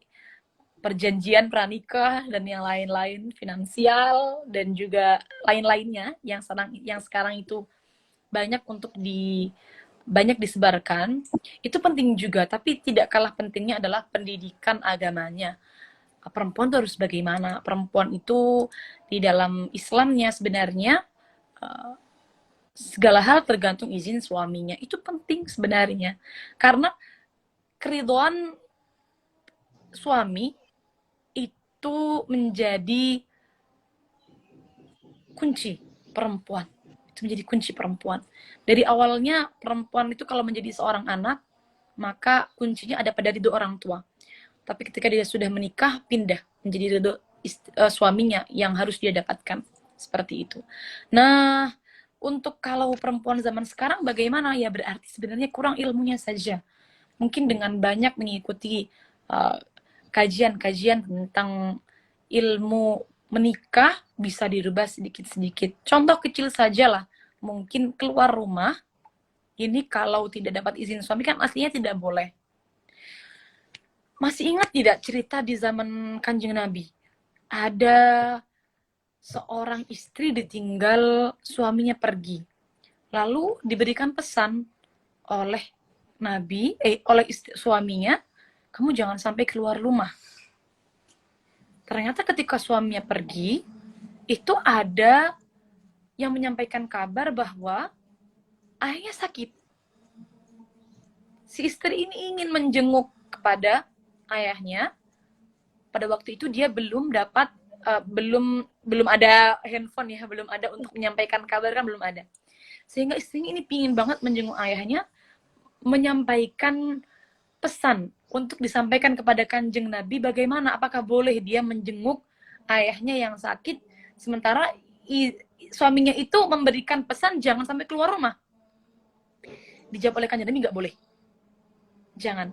perjanjian pranikah dan yang lain-lain, finansial dan juga lain-lainnya yang sekarang itu banyak disebarkan. Itu penting juga, tapi tidak kalah pentingnya adalah pendidikan agamanya. Perempuan itu harus bagaimana? Perempuan itu di dalam Islamnya sebenarnya segala hal tergantung izin suaminya. Itu penting sebenarnya. Karena keridhaan suami itu menjadi kunci perempuan. Itu menjadi kunci perempuan. Dari awalnya perempuan itu kalau menjadi seorang anak, maka kuncinya ada pada ridho orang tua. Tapi ketika dia sudah menikah, pindah menjadi ridho suaminya yang harus dia dapatkan. Seperti itu. Nah, untuk kalau perempuan zaman sekarang bagaimana? Ya berarti sebenarnya kurang ilmunya saja. Mungkin dengan banyak mengikuti kajian-kajian tentang ilmu menikah bisa dirubah sedikit-sedikit. Contoh kecil saja lah, mungkin keluar rumah, ini kalau tidak dapat izin suami kan aslinya tidak boleh. Masih ingat tidak cerita di zaman Kanjeng Nabi? Ada seorang istri ditinggal suaminya pergi. Lalu diberikan pesan oleh Nabi, oleh suaminya, kamu jangan sampai keluar rumah. Ternyata ketika suaminya pergi, itu ada yang menyampaikan kabar bahwa ayahnya sakit. Si istri ini ingin menjenguk kepada ayahnya. Pada waktu itu dia belum dapat, belum ada handphone ya, belum ada untuk menyampaikan kabar, kan belum ada. Sehingga istrinya ini pingin banget menjenguk ayahnya, menyampaikan pesan untuk disampaikan kepada Kanjeng Nabi bagaimana, apakah boleh dia menjenguk ayahnya yang sakit, sementara suaminya itu memberikan pesan jangan sampai keluar rumah. Dijawab oleh Kanjeng Nabi, nggak boleh, jangan.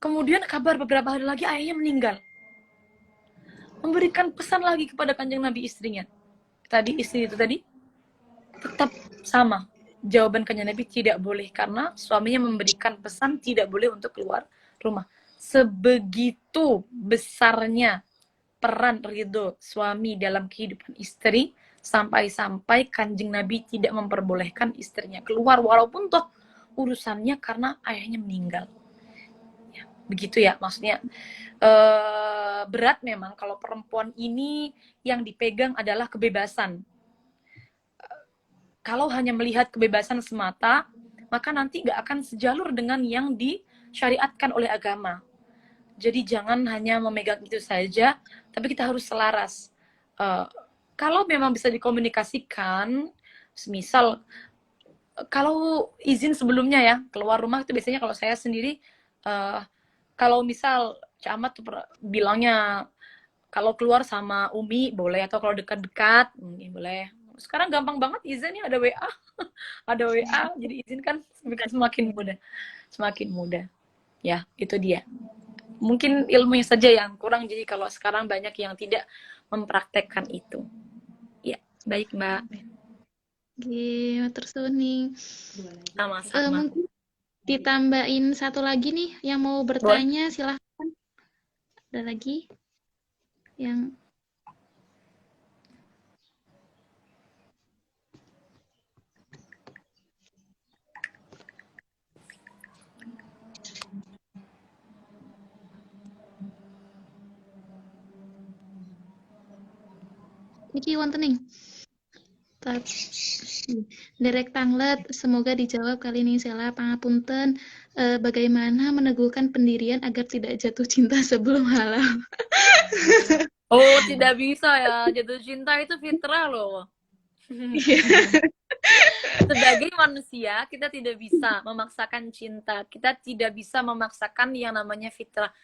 Kemudian kabar beberapa hari lagi ayahnya meninggal. Memberikan pesan lagi kepada Kanjeng Nabi istrinya. Istri itu tadi tetap sama. Jawaban Kanjeng Nabi, tidak boleh, karena suaminya memberikan pesan tidak boleh untuk keluar rumah. Sebegitu besarnya peran ridho suami dalam kehidupan istri, sampai-sampai Kanjeng Nabi tidak memperbolehkan istrinya keluar walaupun toh urusannya karena ayahnya meninggal. Ya, begitu ya, maksudnya berat memang kalau perempuan ini yang dipegang adalah kebebasan. Kalau hanya melihat kebebasan semata, maka nanti nggak akan sejalur dengan yang disyariatkan oleh agama. Jadi jangan hanya memegang itu saja, tapi kita harus selaras. Kalau memang bisa dikomunikasikan, misal kalau izin sebelumnya ya, keluar rumah itu biasanya kalau saya sendiri, kalau misal camat tuh bilangnya kalau keluar sama Umi boleh, atau kalau dekat-dekat boleh. Sekarang gampang banget izinnya, ada WA. Ada WA, jadi izin kan semakin mudah. Ya, itu dia. Mungkin ilmunya saja yang kurang, jadi kalau sekarang banyak yang tidak mempraktekkan itu. Ya, baik Mbak. Oke, terus nih. Sama-sama. Mungkin ditambahin satu lagi nih yang mau bertanya, silahkan. Ada lagi yang Niki wonten ning. Derek tanglet, semoga dijawab kali ini Sela. Pangapunten, bagaimana meneguhkan pendirian agar tidak jatuh cinta sebelum halal? Oh, tidak bisa ya, jatuh cinta itu fitrah loh. Sebagai manusia, kita tidak bisa memaksakan cinta. Kita tidak bisa memaksakan yang namanya fitrah.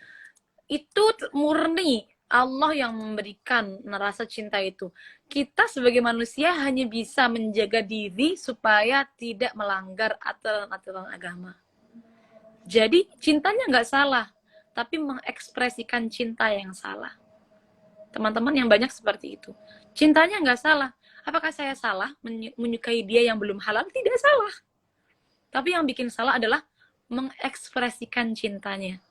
Itu murni Allah yang memberikan rasa cinta itu. Kita sebagai manusia hanya bisa menjaga diri supaya tidak melanggar aturan-aturan agama. Jadi cintanya nggak salah, tapi mengekspresikan cinta yang salah. Teman-teman yang banyak seperti itu. Cintanya nggak salah. Apakah saya salah menyukai dia yang belum halal? Tidak salah. Tapi yang bikin salah adalah mengekspresikan cintanya.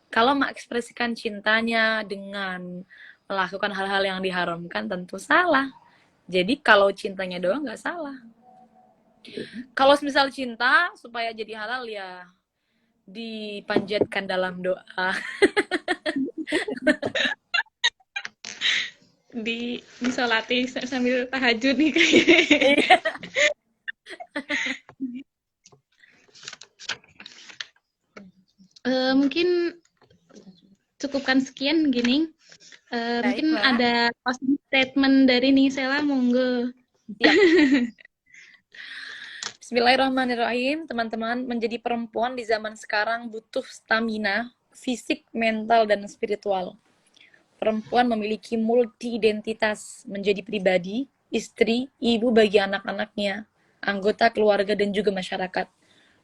Kalau mengekspresikan cintanya dengan melakukan hal-hal yang diharamkan, tentu salah. Jadi kalau cintanya doang nggak salah. Kalau misal cinta supaya jadi halal, ya dipanjatkan dalam doa. disolati sambil tahajud nih kayaknya. Mungkin cukupkan sekian gini. Mungkin ada statement dari Nisela, monggo. Ya. Bismillahirrahmanirrahim, teman-teman. Menjadi perempuan di zaman sekarang butuh stamina, fisik, mental, dan spiritual. Perempuan memiliki multi-identitas, menjadi pribadi, istri, ibu bagi anak-anaknya, anggota keluarga, dan juga masyarakat.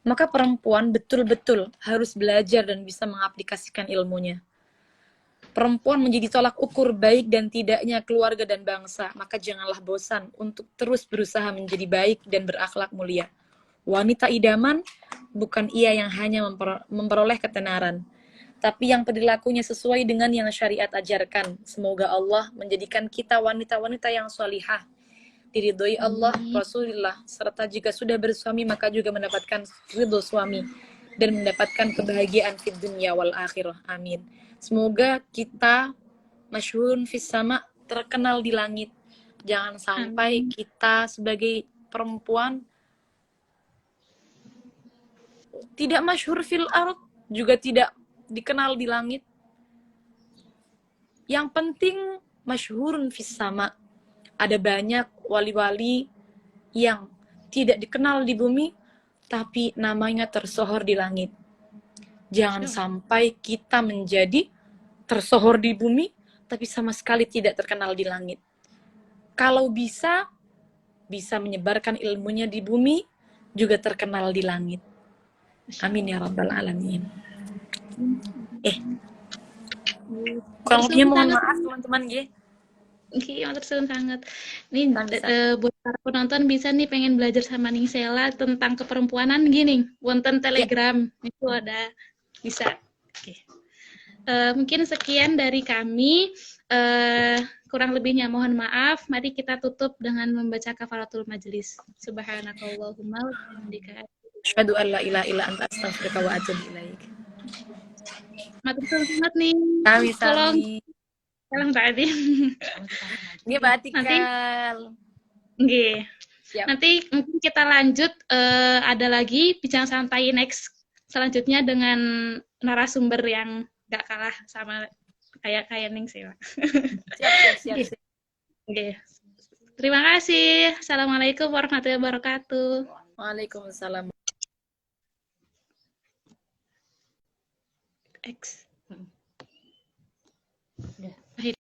Maka perempuan betul-betul harus belajar dan bisa mengaplikasikan ilmunya. Perempuan menjadi tolak ukur baik dan tidaknya keluarga dan bangsa, maka janganlah bosan untuk terus berusaha menjadi baik dan berakhlak mulia. Wanita idaman bukan ia yang hanya memperoleh ketenaran, tapi yang perilakunya sesuai dengan yang syariat ajarkan. Semoga Allah menjadikan kita wanita-wanita yang salihah, diridhoi Allah, Rasulullah, serta jika sudah bersuami maka juga mendapatkan ridho suami dan mendapatkan kebahagiaan di dunia wal akhirah. Amin. Semoga kita masyhurun fis sama, terkenal di langit. Jangan sampai kita sebagai perempuan tidak masyhur fil ard, juga tidak dikenal di langit. Yang penting masyhurun fis sama. Ada banyak wali-wali yang tidak dikenal di bumi, tapi namanya tersohor di langit. Jangan sampai kita menjadi tersohor di bumi, tapi sama sekali tidak terkenal di langit. Kalau bisa menyebarkan ilmunya di bumi, juga terkenal di langit. Amin ya rabbal alamin. Kurang lebihnya mohon maaf teman-teman G. Oke, matur suwun sangat. Nih Bisa. buat para penonton bisa nih pengen belajar sama Ning Sela tentang keperempuanan gini, wonten Telegram itu ada bisa. Oke. Mungkin sekian dari kami. Kurang lebihnya mohon maaf. Mari kita tutup dengan membaca kafaratul majelis. Subhanakallahumma wa bihamdika. Asyhadu an la ilaha illa anta astaghfiruka wa atubu ilaik. Matur suwun sangat nih. Sami-sami. Salam tadi. Nggih, batikal. Nggih. Siap. Nanti mungkin kita lanjut ada lagi bincang santai next selanjutnya dengan narasumber yang gak kalah sama kayak Ning Sela. Siap. Oke. Terima kasih. Assalamualaikum warahmatullahi wabarakatuh. Waalaikumsalam. X.